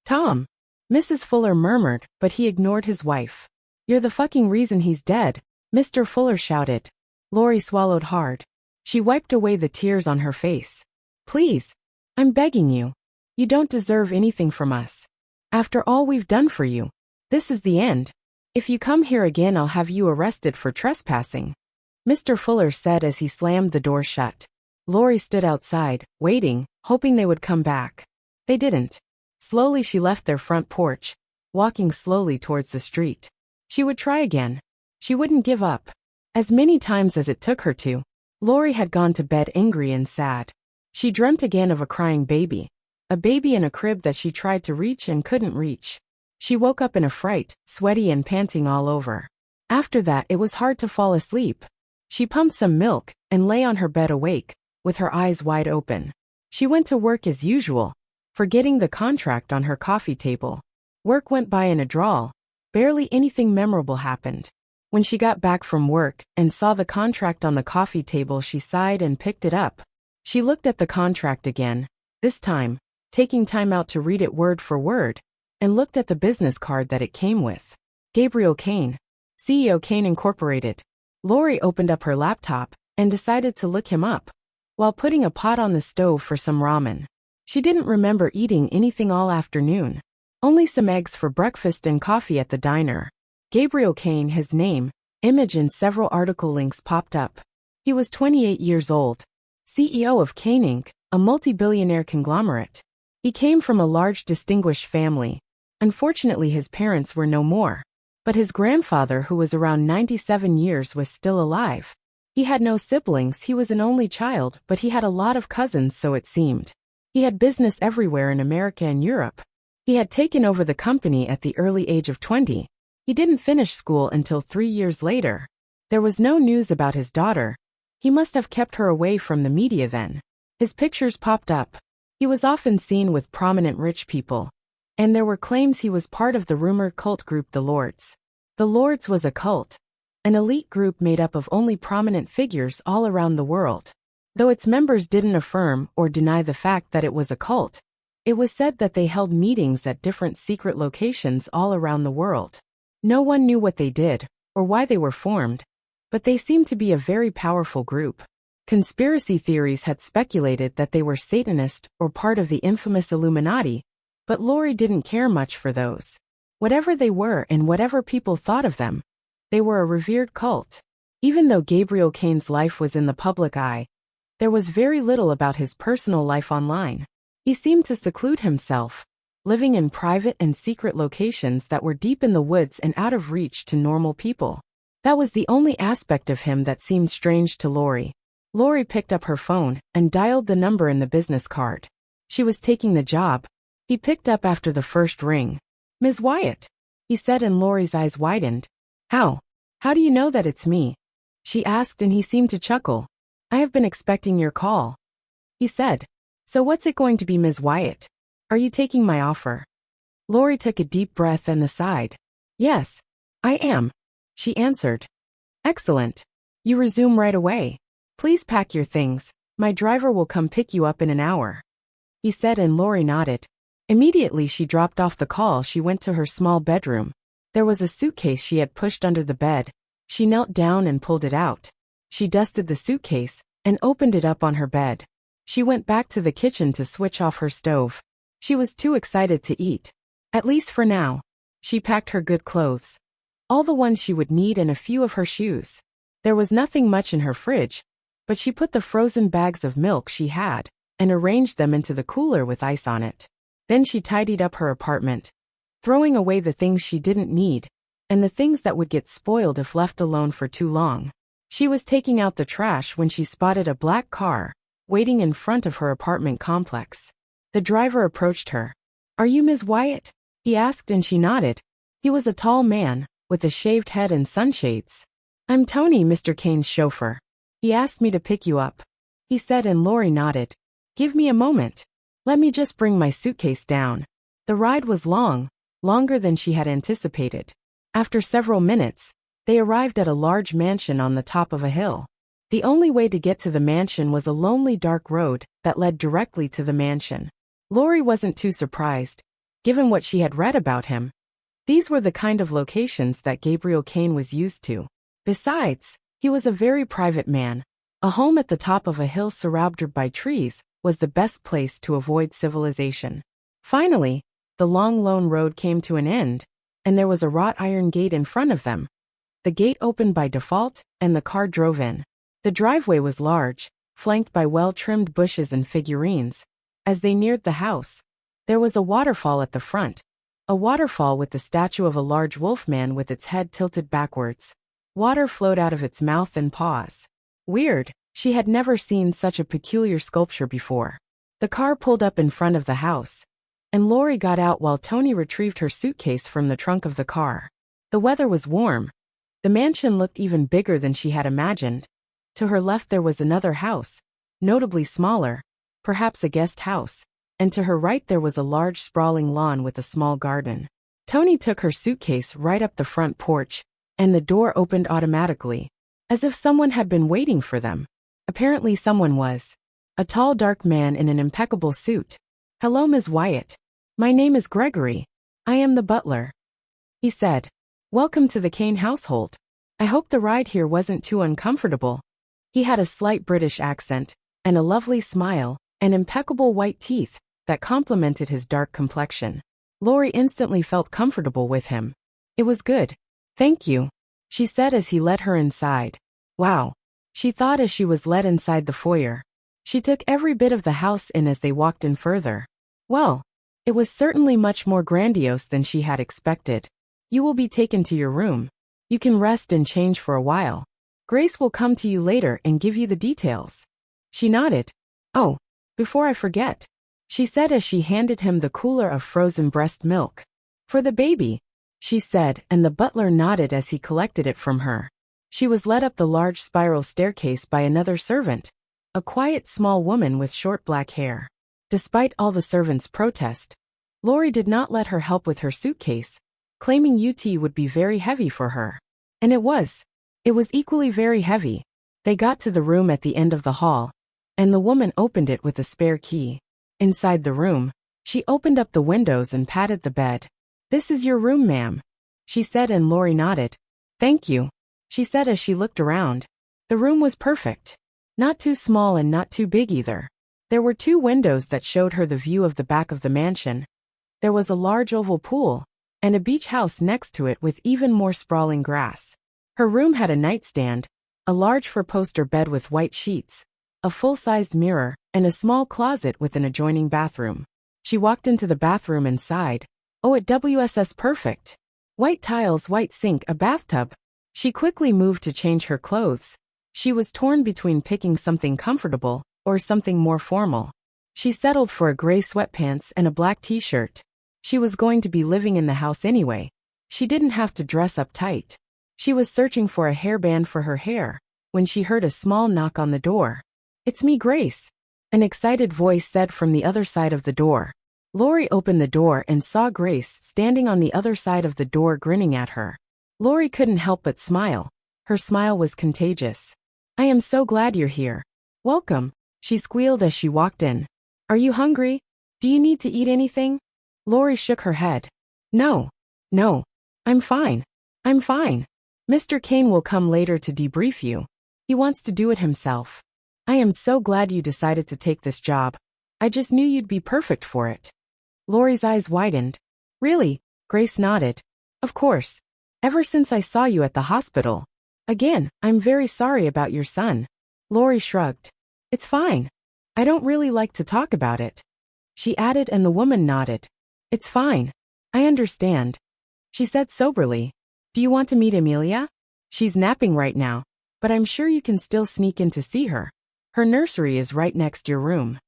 "Tom," Mrs. Fuller murmured, but he ignored his wife. "You're the fucking reason he's dead," Mr. Fuller shouted. Lori swallowed hard. She wiped away the tears on her face. "Please. I'm begging you. You don't deserve anything from us. After all we've done for you. This is the end. If you come here again I'll have you arrested for trespassing," Mr. Fuller said as he slammed the door shut. Lori stood outside, waiting, hoping they would come back. They didn't. Slowly she left their front porch, walking slowly towards the street. She would try again. She wouldn't give up. As many times as it took her to. Lori had gone to bed angry and sad. She dreamt again of a crying baby. A baby in a crib that she tried to reach and couldn't reach. She woke up in a fright, sweaty and panting all over. After that it was hard to fall asleep. She pumped some milk, and lay on her bed awake, with her eyes wide open. She went to work as usual, forgetting the contract on her coffee table. Work went by in a drawl. Barely anything memorable happened. When she got back from work and saw the contract on the coffee table she sighed and picked it up. She looked at the contract again, this time, taking time out to read it word for word, and looked at the business card that it came with. Gabriel Kane, CEO Kane Incorporated. Lori opened up her laptop and decided to look him up, while putting a pot on the stove for some ramen. She didn't remember eating anything all afternoon. Only some eggs for breakfast and coffee at the diner. Gabriel Kane, his name, image and several article links popped up. He was 28 years old. CEO of Kane Inc., a multi-billionaire conglomerate. He came from a large distinguished family. Unfortunately his parents were no more. But his grandfather, who was around 97 years, was still alive. He had no siblings, he was an only child, but he had a lot of cousins, so it seemed. He had business everywhere in America and Europe. He had taken over the company at the early age of 20. He didn't finish school until 3 years later. There was no news about his daughter. He must have kept her away from the media then. His pictures popped up. He was often seen with prominent rich people. And there were claims he was part of the rumored cult group The Lords. The Lords was a cult. An elite group made up of only prominent figures all around the world. Though its members didn't affirm or deny the fact that it was a cult, it was said that they held meetings at different secret locations all around the world. No one knew what they did, or why they were formed, but they seemed to be a very powerful group. Conspiracy theories had speculated that they were Satanist or part of the infamous Illuminati, but Lori didn't care much for those. Whatever they were and whatever people thought of them, they were a revered cult. Even though Gabriel Kane's life was in the public eye, there was very little about his personal life online. He seemed to seclude himself, living in private and secret locations that were deep in the woods and out of reach to normal people. That was the only aspect of him that seemed strange to Lori. Lori picked up her phone and dialed the number in the business card. She was taking the job. He picked up after the first ring. "Ms. Wyatt," he said, and Lori's eyes widened. How do you know that it's me?" she asked, and he seemed to chuckle. "I have been expecting your call," he said. "So what's it going to be, Ms. Wyatt? Are you taking my offer?" Lori took a deep breath and sighed. "Yes, I am," she answered. "Excellent. You resume right away. Please pack your things. My driver will come pick you up in an hour," he said, and Lori nodded. Immediately she dropped off the call. She went to her small bedroom. There was a suitcase she had pushed under the bed. She knelt down and pulled it out. She dusted the suitcase and opened it up on her bed. She went back to the kitchen to switch off her stove. She was too excited to eat. At least for now. She packed her good clothes. All the ones she would need and a few of her shoes. There was nothing much in her fridge, but she put the frozen bags of milk she had and arranged them into the cooler with ice on it. Then she tidied up her apartment, throwing away the things she didn't need and the things that would get spoiled if left alone for too long. She was taking out the trash when she spotted a black car waiting in front of her apartment complex. The driver approached her. "Are you Ms. Wyatt?" he asked, and she nodded. He was a tall man with a shaved head and sunshades. "I'm Tony, Mr. Kane's chauffeur. He asked me to pick you up," he said, and Lori nodded. "Give me a moment. Let me just bring my suitcase down." The ride was long, longer than she had anticipated. After several minutes, they arrived at a large mansion on the top of a hill. The only way to get to the mansion was a lonely dark road that led directly to the mansion. Lori wasn't too surprised, given what she had read about him. These were the kind of locations that Gabriel Kane was used to. Besides, he was a very private man. A home at the top of a hill surrounded by trees was the best place to avoid civilization. Finally, the long lone road came to an end, and there was a wrought iron gate in front of them. The gate opened by default, and the car drove in. The driveway was large, flanked by well-trimmed bushes and figurines. As they neared the house, there was a waterfall at the front. A waterfall with the statue of a large wolfman with its head tilted backwards. Water flowed out of its mouth and paws. Weird, she had never seen such a peculiar sculpture before. The car pulled up in front of the house, and Lori got out while Tony retrieved her suitcase from the trunk of the car. The weather was warm. The mansion looked even bigger than she had imagined. To her left there was another house, notably smaller, perhaps a guest house, and to her right there was a large sprawling lawn with a small garden. Tony took her suitcase right up the front porch, and the door opened automatically, as if someone had been waiting for them. Apparently someone was. A tall dark man in an impeccable suit. "Hello, Ms. Wyatt. My name is Gregory. I am the butler," he said. "Welcome to the Kane household. I hope the ride here wasn't too uncomfortable." He had a slight British accent, and a lovely smile, and impeccable white teeth that complemented his dark complexion. Lori instantly felt comfortable with him. "It was good. Thank you," she said as he led her inside. Wow, she thought as she was led inside the foyer. She took every bit of the house in as they walked in further. Well, it was certainly much more grandiose than she had expected. "You will be taken to your room. You can rest and change for a while. Grace will come to you later and give you the details." She nodded. "Oh, before I forget," she said as she handed him the cooler of frozen breast milk. "For the baby," she said, and the butler nodded as he collected it from her. She was led up the large spiral staircase by another servant, a quiet small woman with short black hair. Despite all the servants' protest, Lori did not let her help with her suitcase, claiming UT would be very heavy for her. And it was. It was equally very heavy. They got to the room at the end of the hall, and the woman opened it with a spare key. Inside the room, she opened up the windows and patted the bed. "This is your room, ma'am," she said, and Lori nodded. "Thank you," she said as she looked around. The room was perfect. Not too small and not too big either. There were 2 windows that showed her the view of the back of the mansion. There was a large oval pool, and a beach house next to it with even more sprawling grass. Her room had a nightstand, a large 4-poster bed with white sheets, a full-sized mirror, and a small closet with an adjoining bathroom. She walked into the bathroom and sighed. "Oh, it WSS perfect. White tiles, white sink, a bathtub." She quickly moved to change her clothes. She was torn between picking something comfortable or something more formal. She settled for a gray sweatpants and a black t-shirt. She was going to be living in the house anyway. She didn't have to dress up tight. She was searching for a hairband for her hair when she heard a small knock on the door. "It's me, Grace," an excited voice said from the other side of the door. Lori opened the door and saw Grace standing on the other side of the door grinning at her. Lori couldn't help but smile. Her smile was contagious. "I am so glad you're here. Welcome," she squealed as she walked in. "Are you hungry? Do you need to eat anything?" Lori shook her head. No, I'm fine. I'm fine. Mr. Kane will come later to debrief you. He wants to do it himself. I am so glad you decided to take this job. I just knew you'd be perfect for it." Lori's eyes widened. "Really?" Grace nodded. "Of course. Ever since I saw you at the hospital. Again, I'm very sorry about your son." Lori shrugged. "It's fine. I don't really like to talk about it," she added, and the woman nodded. "It's fine. I understand." She said soberly, "Do you want to meet Amelia? She's napping right now, but I'm sure you can still sneak in to see her. Her nursery is right next your room."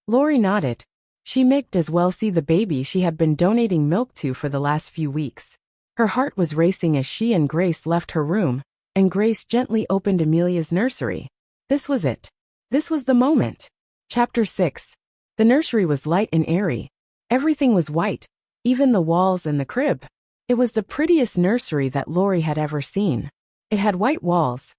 Lori nodded. She might as well see the baby she had been donating milk to for the last few weeks. Her heart was racing as she and Grace left her room, and Grace gently opened Amelia's nursery. This was it. This was the moment. Chapter 6. The nursery was light and airy. Everything was white, even the walls and the crib. It was the prettiest nursery that Lori had ever seen. It had white walls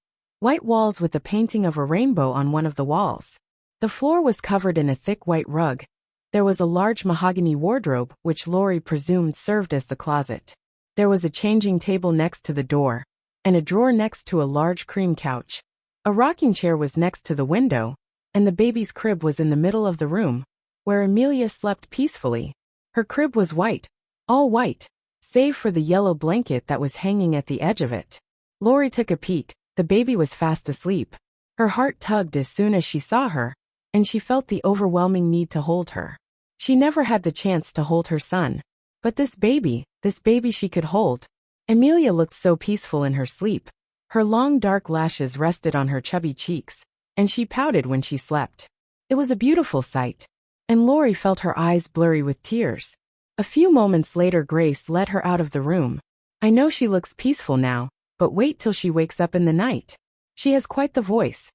with a painting of a rainbow on one of the walls. The floor was covered in a thick white rug. There was a large mahogany wardrobe which Lori presumed served as the closet. There was a changing table next to the door, and a drawer next to a large cream couch. A rocking chair was next to the window, and the baby's crib was in the middle of the room, where Amelia slept peacefully. Her crib was white, all white, save for the yellow blanket that was hanging at the edge of it. Lori took a peek. The baby was fast asleep. Her heart tugged as soon as she saw her, and she felt the overwhelming need to hold her. She never had the chance to hold her son, but this baby she could hold. Amelia looked so peaceful in her sleep. Her long dark lashes rested on her chubby cheeks, and she pouted when she slept. It was a beautiful sight, and Lori felt her eyes blurry with tears. A few moments later Grace led her out of the room. "I know she looks peaceful now, but wait till she wakes up in the night. She has quite the voice,"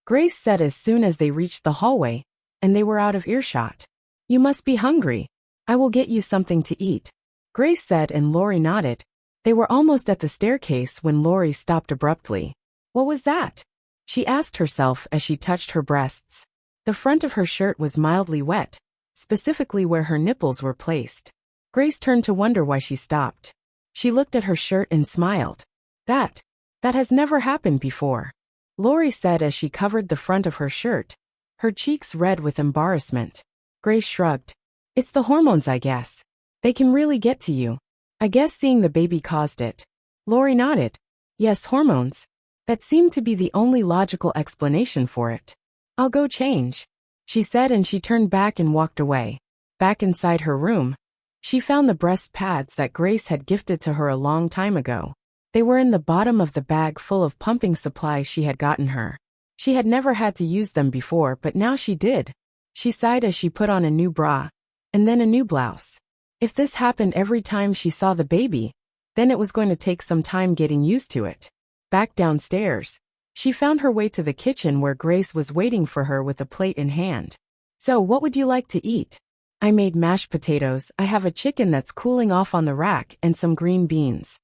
Grace said as soon as they reached the hallway, and they were out of earshot. "You must be hungry. I will get you something to eat," Grace said, and Lori nodded. They were almost at the staircase when Lori stopped abruptly. What was that? She asked herself as she touched her breasts. The front of her shirt was mildly wet, specifically where her nipples were placed. Grace turned to wonder why she stopped. She looked at her shirt and smiled. That has never happened before," Lori said as she covered the front of her shirt, her cheeks red with embarrassment. Grace shrugged. "It's the hormones, I guess. They can really get to you. I guess seeing the baby caused it." Lori nodded. "Yes, hormones. That seemed to be the only logical explanation for it. I'll go change," she said, and she turned back and walked away. Back inside her room, she found the breast pads that Grace had gifted to her a long time ago. They were in the bottom of the bag full of pumping supplies she had gotten her. She had never had to use them before, but now she did. She sighed as she put on a new bra, and then a new blouse. If this happened every time she saw the baby, then it was going to take some time getting used to it. Back downstairs, she found her way to the kitchen where Grace was waiting for her with a plate in hand. "So what would you like to eat?" "I made mashed potatoes. I have a chicken that's cooling off on the rack and some green beans."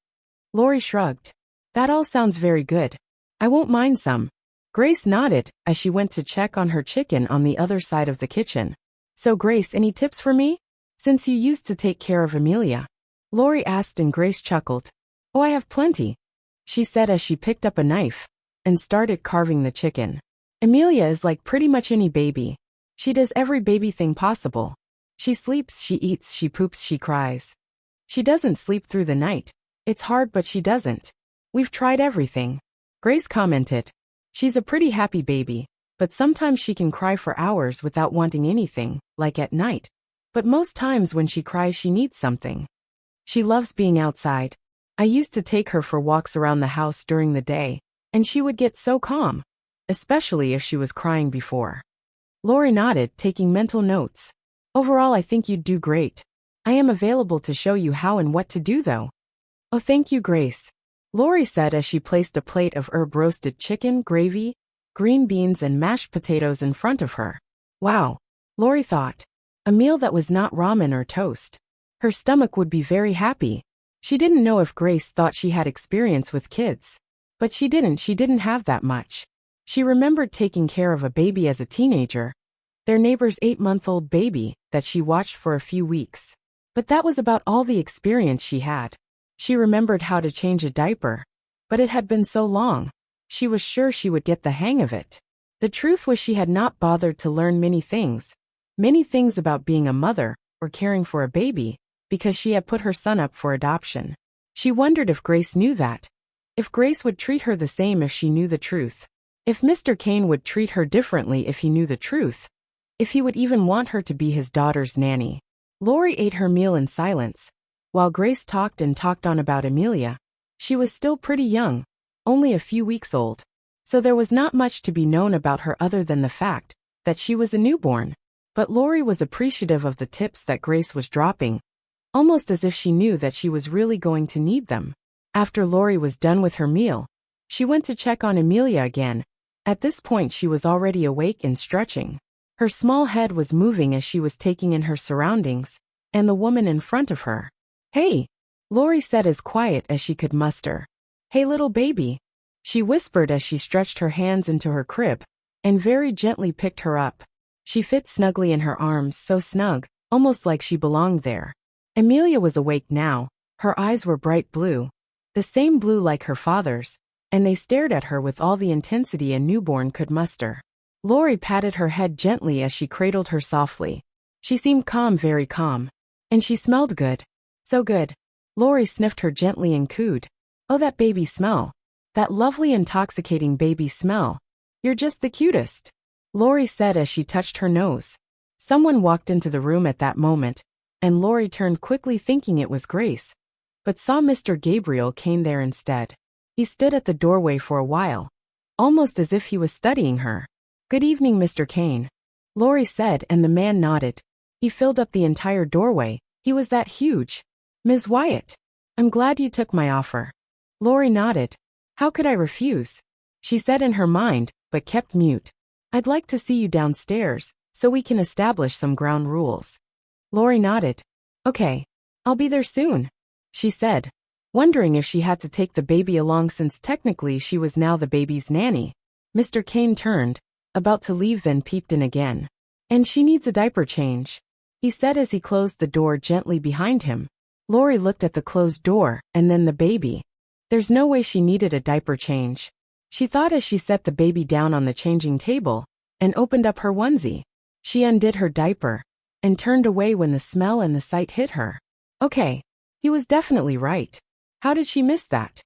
Lori shrugged. "That all sounds very good. I won't mind some." Grace nodded as she went to check on her chicken on the other side of the kitchen. "So Grace, any tips for me? Since you used to take care of Amelia?" Lori asked, and Grace chuckled. "Oh, I have plenty," she said as she picked up a knife and started carving the chicken. "Amelia is like pretty much any baby. She does every baby thing possible. She sleeps, she eats, she poops, she cries. She doesn't sleep through the night. It's hard, but she doesn't. We've tried everything," Grace commented. "She's a pretty happy baby, but sometimes she can cry for hours without wanting anything, like at night. But most times when she cries she needs something. She loves being outside. I used to take her for walks around the house during the day, and she would get so calm, especially if she was crying before. Lori nodded, taking mental notes. Overall, I think you'd do great. I am available to show you how and what to do though. Oh, thank you, Grace. Lori said as she placed a plate of herb-roasted chicken, gravy, green beans and mashed potatoes in front of her. Wow, Lori thought. A meal that was not ramen or toast. Her stomach would be very happy. She didn't know if Grace thought she had experience with kids. But she didn't have that much. She remembered taking care of a baby as a teenager, their neighbor's 8-month-old baby, that she watched for a few weeks. But that was about all the experience she had. She remembered how to change a diaper. But it had been so long. She was sure she would get the hang of it. The truth was she had not bothered to learn many things about being a mother or caring for a baby, because she had put her son up for adoption. She wondered if Grace knew that. If Grace would treat her the same if she knew the truth. If Mr. Kane would treat her differently if he knew the truth. If he would even want her to be his daughter's nanny. Lori ate her meal in silence, while Grace talked and talked on about Amelia. She was still pretty young, only a few weeks old, so there was not much to be known about her other than the fact that she was a newborn. But Lori was appreciative of the tips that Grace was dropping, almost as if she knew that she was really going to need them. After Lori was done with her meal, she went to check on Amelia again. At this point she was already awake and stretching. Her small head was moving as she was taking in her surroundings, and the woman in front of her. "Hey," Lori said as quiet as she could muster. "Hey little baby," she whispered as she stretched her hands into her crib, and very gently picked her up. She fit snugly in her arms, so snug, almost like she belonged there. Amelia was awake now. Her eyes were bright blue, the same blue like her father's, and they stared at her with all the intensity a newborn could muster. Lori patted her head gently as she cradled her softly. She seemed calm, very calm. And she smelled good. So good. Lori sniffed her gently and cooed. "Oh, that baby smell. That lovely intoxicating baby smell. You're just the cutest," Lori said as she touched her nose. Someone walked into the room at that moment, and Lori turned quickly thinking it was Grace, but saw Mr. Gabriel Kane there instead. He stood at the doorway for a while, almost as if he was studying her. "Good evening, Mr. Kane," Lori said, and the man nodded. He filled up the entire doorway. He was that huge. "Ms. Wyatt, I'm glad you took my offer." Lori nodded. "How could I refuse?" she said in her mind, but kept mute. "I'd like to see you downstairs, so we can establish some ground rules." Lori nodded. "Okay. I'll be there soon," she said, wondering if she had to take the baby along since technically she was now the baby's nanny. Mr. Kane turned, about to leave, then peeped in again. "And she needs a diaper change," he said as he closed the door gently behind him. Lori looked at the closed door, and then the baby. There's no way she needed a diaper change, she thought as she set the baby down on the changing table, and opened up her onesie. She undid her diaper, and turned away when the smell and the sight hit her. Okay, he was definitely right. How did she miss that?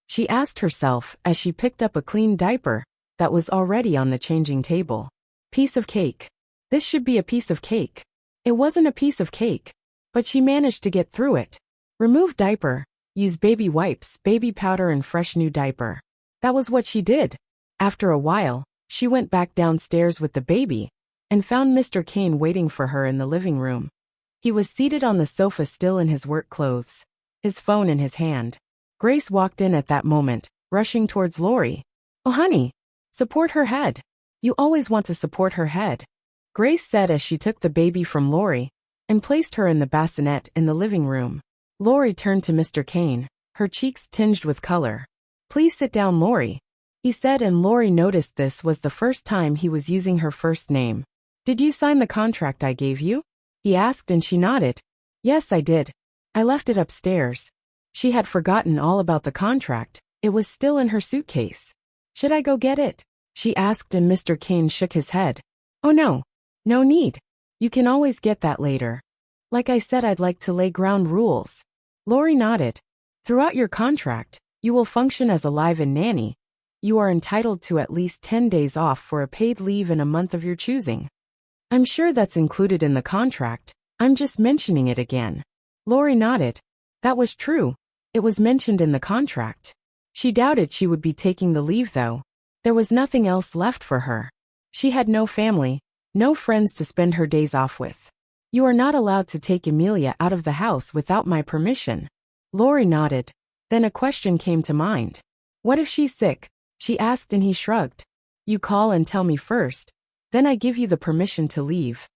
She asked herself as she picked up a clean diaper that was already on the changing table. Piece of cake. This should be a piece of cake. It wasn't a piece of cake, but she managed to get through it. Remove diaper, use baby wipes, baby powder and fresh new diaper. That was what she did. After a while, she went back downstairs with the baby, and found Mr. Kane waiting for her in the living room. He was seated on the sofa still in his work clothes, his phone in his hand. Grace walked in at that moment, rushing towards Lori. "Oh honey, support her head. You always want to support her head," Grace said as she took the baby from Lori, and placed her in the bassinet in the living room. Lori turned to Mr. Kane, her cheeks tinged with color. "Please sit down, Lori," he said, and Lori noticed this was the first time he was using her first name. "Did you sign the contract I gave you?" he asked, and she nodded. "Yes, I did. I left it upstairs." She had forgotten all about the contract. It was still in her suitcase. "Should I go get it?" she asked, and Mr. Kane shook his head. "Oh no. No need. You can always get that later. Like I said, I'd like to lay ground rules." Lori nodded. "Throughout your contract, you will function as a live-in nanny. You are entitled to at least 10 days off for a paid leave in a month of your choosing." "I'm sure that's included in the contract. I'm just mentioning it again." Lori nodded. That was true. It was mentioned in the contract. She doubted she would be taking the leave though. There was nothing else left for her. She had no family, no friends to spend her days off with. You are not allowed to take Emilia out of the house without my permission. Lori nodded. Then a question came to mind. What if she's sick? She asked and he shrugged. You call and tell me first. Then I give you the permission to leave.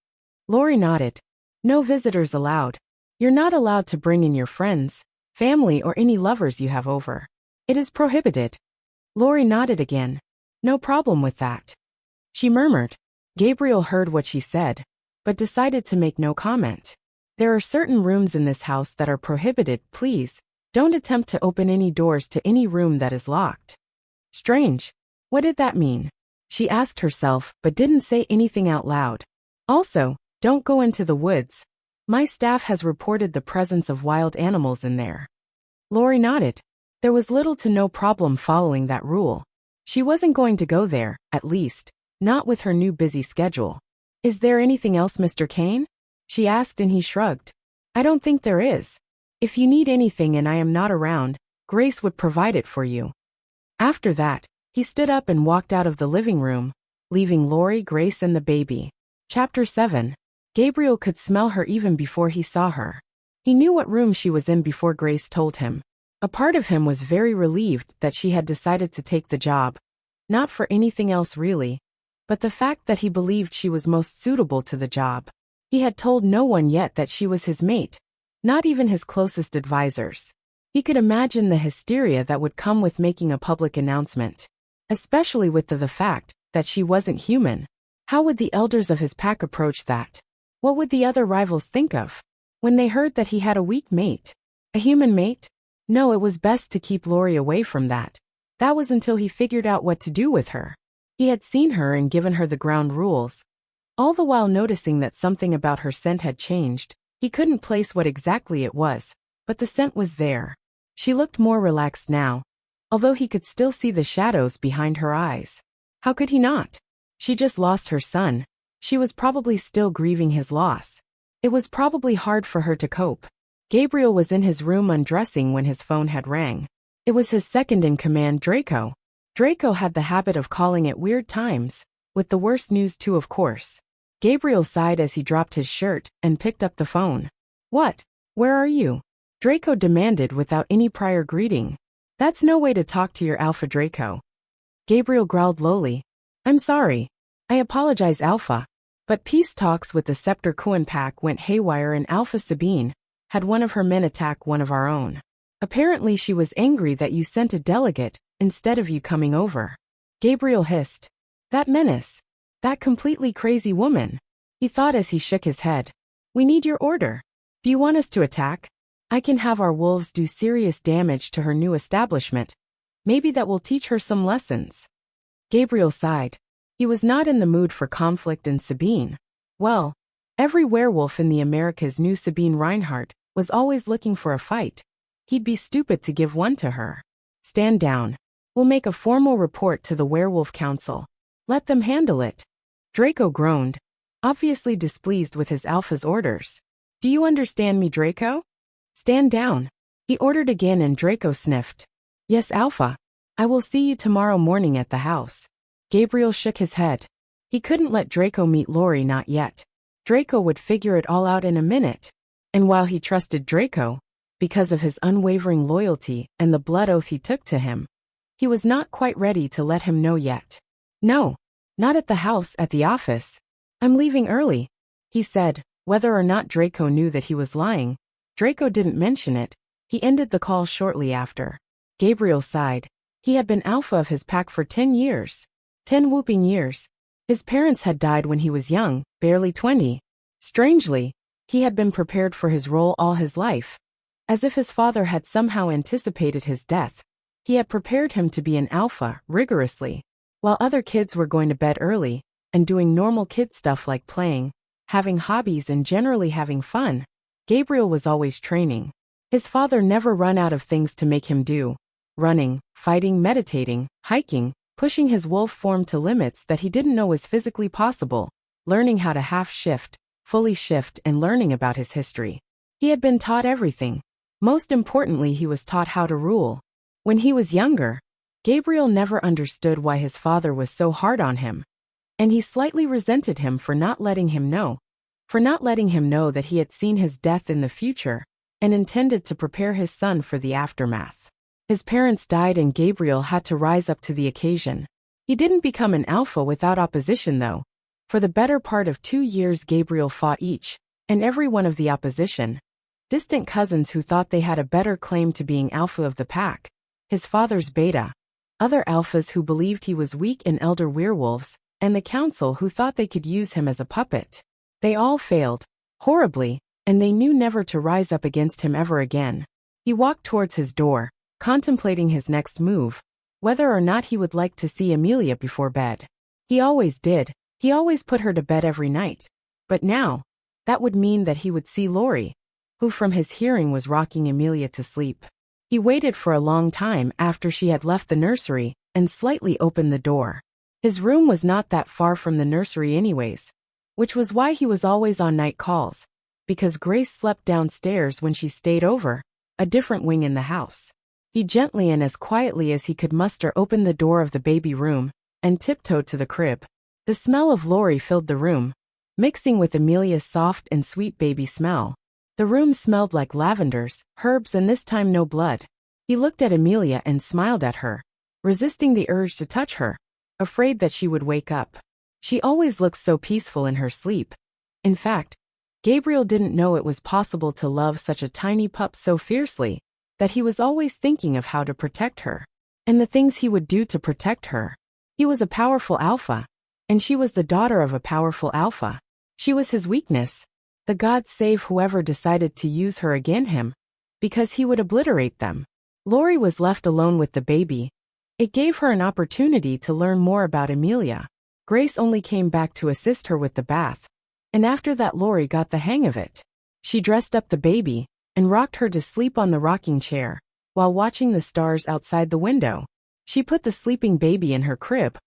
Lori nodded. No visitors allowed. You're not allowed to bring in your friends, family or any lovers you have over. It is prohibited. Lori nodded again. No problem with that. She murmured. Gabriel heard what she said, but decided to make no comment. There are certain rooms in this house that are prohibited. Please, don't attempt to open any doors to any room that is locked. Strange. What did that mean? She asked herself, but didn't say anything out loud. Also, don't go into the woods. My staff has reported the presence of wild animals in there. Lori nodded. There was little to no problem following that rule. She wasn't going to go there, at least, not with her new busy schedule. Is there anything else, Mr. Kane? She asked and he shrugged. I don't think there is. If you need anything and I am not around, Grace would provide it for you. After that, he stood up and walked out of the living room, leaving Lori, Grace and the baby. Chapter 7. Gabriel could smell her even before he saw her. He knew what room she was in before Grace told him. A part of him was very relieved that she had decided to take the job. Not for anything else really, but the fact that he believed she was most suitable to the job. He had told no one yet that she was his mate, not even his closest advisors. He could imagine the hysteria that would come with making a public announcement, especially with the fact that she wasn't human. How would the elders of his pack approach that? What would the other rivals think of when they heard that he had a weak mate? A human mate? No, it was best to keep Lori away from that. That was until he figured out what to do with her. He had seen her and given her the ground rules. All the while noticing that something about her scent had changed. He couldn't place what exactly it was, but the scent was there. She looked more relaxed now, although he could still see the shadows behind her eyes. How could he not? She just lost her son. She was probably still grieving his loss. It was probably hard for her to cope. Gabriel was in his room undressing when his phone had rang. It was his second-in-command, Draco. Draco had the habit of calling at weird times, with the worst news too, of course. Gabriel sighed as he dropped his shirt and picked up the phone. What? Where are you? Draco demanded without any prior greeting. That's no way to talk to your Alpha, Draco. Gabriel growled lowly. I'm sorry. I apologize, Alpha. But peace talks with the Scepter Kuan pack went haywire and Alpha Sabine had one of her men attack one of our own. Apparently she was angry that you sent a delegate instead of you coming over. Gabriel hissed. That menace. That completely crazy woman. He thought as he shook his head. We need your order. Do you want us to attack? I can have our wolves do serious damage to her new establishment. Maybe that will teach her some lessons. Gabriel sighed. He was not in the mood for conflict and Sabine. Well, every werewolf in the Americas knew Sabine Reinhardt was always looking for a fight. He'd be stupid to give one to her. Stand down. We'll make a formal report to the Werewolf Council. Let them handle it. Draco groaned, obviously displeased with his Alpha's orders. Do you understand me, Draco? Stand down. He ordered again and Draco sniffed. Yes, Alpha. I will see you tomorrow morning at the house. Gabriel shook his head. He couldn't let Draco meet Lori, not yet. Draco would figure it all out in a minute. And while he trusted Draco, because of his unwavering loyalty and the blood oath he took to him, he was not quite ready to let him know yet. No, not at the house, at the office. I'm leaving early, he said. Whether or not Draco knew that he was lying, Draco didn't mention it. He ended the call shortly after. Gabriel sighed. He had been Alpha of his pack for 10 years. 10 whooping years. His parents had died when he was young, barely 20. Strangely, he had been prepared for his role all his life. As if his father had somehow anticipated his death. He had prepared him to be an Alpha, rigorously. While other kids were going to bed early, and doing normal kid stuff like playing, having hobbies and generally having fun, Gabriel was always training. His father never run out of things to make him do. Running, fighting, meditating, hiking, pushing his wolf form to limits that he didn't know was physically possible, learning how to half shift, fully shift and learning about his history. He had been taught everything. Most importantly, he was taught how to rule. When he was younger, Gabriel never understood why his father was so hard on him, and he slightly resented him for not letting him know that he had seen his death in the future and intended to prepare his son for the aftermath. His parents died and Gabriel had to rise up to the occasion. He didn't become an alpha without opposition though. For the better part of 2 years Gabriel fought each and every one of the opposition. Distant cousins who thought they had a better claim to being alpha of the pack, his father's beta, other alphas who believed he was weak and elder werewolves, and the council who thought they could use him as a puppet. They all failed, horribly, and they knew never to rise up against him ever again. He walked towards his door, contemplating his next move, whether or not he would like to see Amelia before bed. He always did, he always put her to bed every night. But now, that would mean that he would see Lori, who from his hearing was rocking Amelia to sleep. He waited for a long time after she had left the nursery and slightly opened the door. His room was not that far from the nursery anyways, which was why he was always on night calls, because Grace slept downstairs when she stayed over, a different wing in the house. He gently and as quietly as he could muster opened the door of the baby room and tiptoed to the crib. The smell of Lori filled the room, mixing with Amelia's soft and sweet baby smell. The room smelled like lavenders, herbs, and this time no blood. He looked at Amelia and smiled at her, resisting the urge to touch her, afraid that she would wake up. She always looked so peaceful in her sleep. In fact, Gabriel didn't know it was possible to love such a tiny pup so fiercely, that he was always thinking of how to protect her, and the things he would do to protect her. He was a powerful alpha, and she was the daughter of a powerful alpha. She was his weakness. The gods save whoever decided to use her against him, because he would obliterate them. Lori was left alone with the baby. It gave her an opportunity to learn more about Amelia. Grace only came back to assist her with the bath, and after that Lori got the hang of it. She dressed up the baby and rocked her to sleep on the rocking chair, while watching the stars outside the window. She put the sleeping baby in her crib,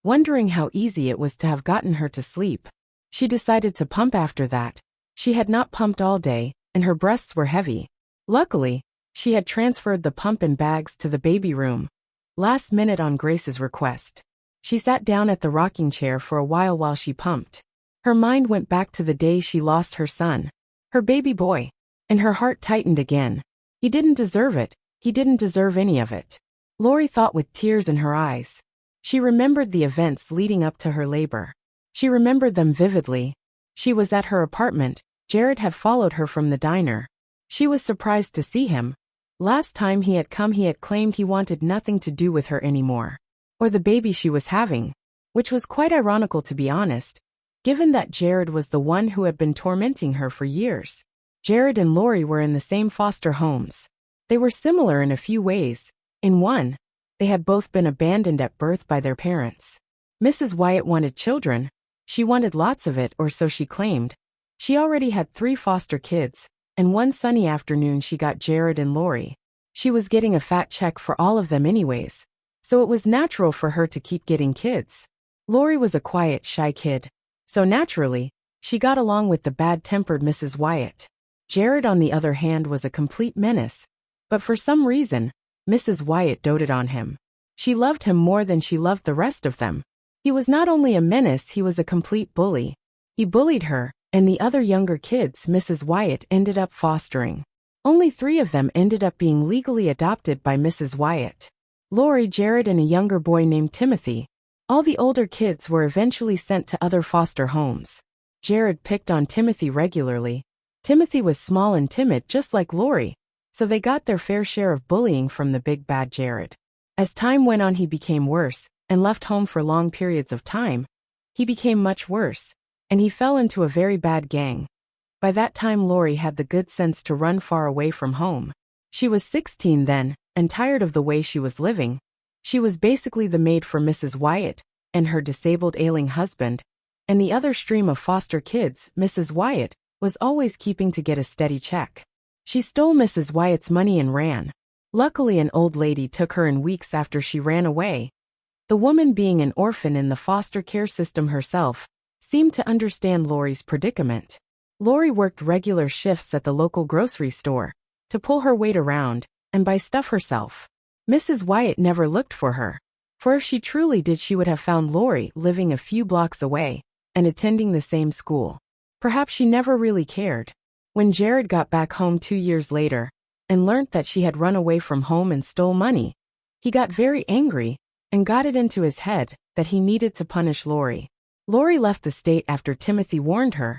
wondering how easy it was to have gotten her to sleep. She decided to pump after that. She had not pumped all day, and her breasts were heavy. Luckily, she had transferred the pump and bags to the baby room, last minute on Grace's request. She sat down at the rocking chair for a while she pumped. Her mind went back to the day she lost her son, her baby boy, and her heart tightened again. He didn't deserve it. He didn't deserve any of it. Lori thought with tears in her eyes. She remembered the events leading up to her labor. She remembered them vividly. She was at her apartment. Jared had followed her from the diner. She was surprised to see him. Last time he had come, he had claimed he wanted nothing to do with her anymore, or the baby she was having, which was quite ironical to be honest, given that Jared was the one who had been tormenting her for years. Jared and Lori were in the same foster homes. They were similar in a few ways. In one, they had both been abandoned at birth by their parents. Mrs. Wyatt wanted children. She wanted lots of it, or so she claimed. She already had 3 foster kids, and one sunny afternoon she got Jared and Lori. She was getting a fat check for all of them anyways, so it was natural for her to keep getting kids. Lori was a quiet, shy kid, so naturally, she got along with the bad-tempered Mrs. Wyatt. Jared, on the other hand, was a complete menace, but for some reason, Mrs. Wyatt doted on him. She loved him more than she loved the rest of them. He was not only a menace, he was a complete bully. He bullied her, and the other younger kids Mrs. Wyatt ended up fostering. Only 3 of them ended up being legally adopted by Mrs. Wyatt. Lori, Jared, and a younger boy named Timothy. All the older kids were eventually sent to other foster homes. Jared picked on Timothy regularly. Timothy was small and timid just like Lori, so they got their fair share of bullying from the big bad Jared. As time went on, he became worse and left home for long periods of time. He became much worse, and he fell into a very bad gang. By that time Lori had the good sense to run far away from home. She was 16 then, and tired of the way she was living. She was basically the maid for Mrs. Wyatt and her disabled ailing husband, and the other stream of foster kids Mrs. Wyatt was always keeping to get a steady check. She stole Mrs. Wyatt's money and ran. Luckily, an old lady took her in weeks after she ran away. The woman, being an orphan in the foster care system herself, seemed to understand Lori's predicament. Lori worked regular shifts at the local grocery store, to pull her weight around, and buy stuff herself. Mrs. Wyatt never looked for her, for if she truly did, she would have found Lori living a few blocks away and attending the same school. Perhaps she never really cared. When Jared got back home 2 years later and learnt that she had run away from home and stole money, he got very angry and got it into his head that he needed to punish Lori. Lori left the state after Timothy warned her.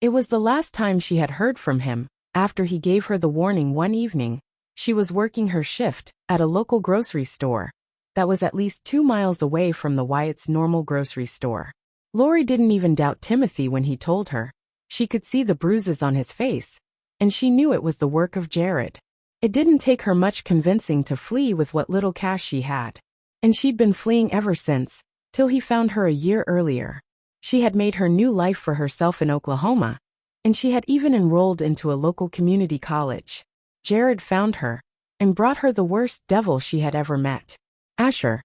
It was the last time she had heard from him. After he gave her the warning one evening, she was working her shift at a local grocery store that was at least 2 miles away from the Wyatt's normal grocery store. Lori didn't even doubt Timothy when he told her. She could see the bruises on his face, and she knew it was the work of Jared. It didn't take her much convincing to flee with what little cash she had. And she'd been fleeing ever since, till he found her a year earlier. She had made her new life for herself in Oklahoma, and she had even enrolled into a local community college. Jared found her and brought her the worst devil she had ever met. Asher,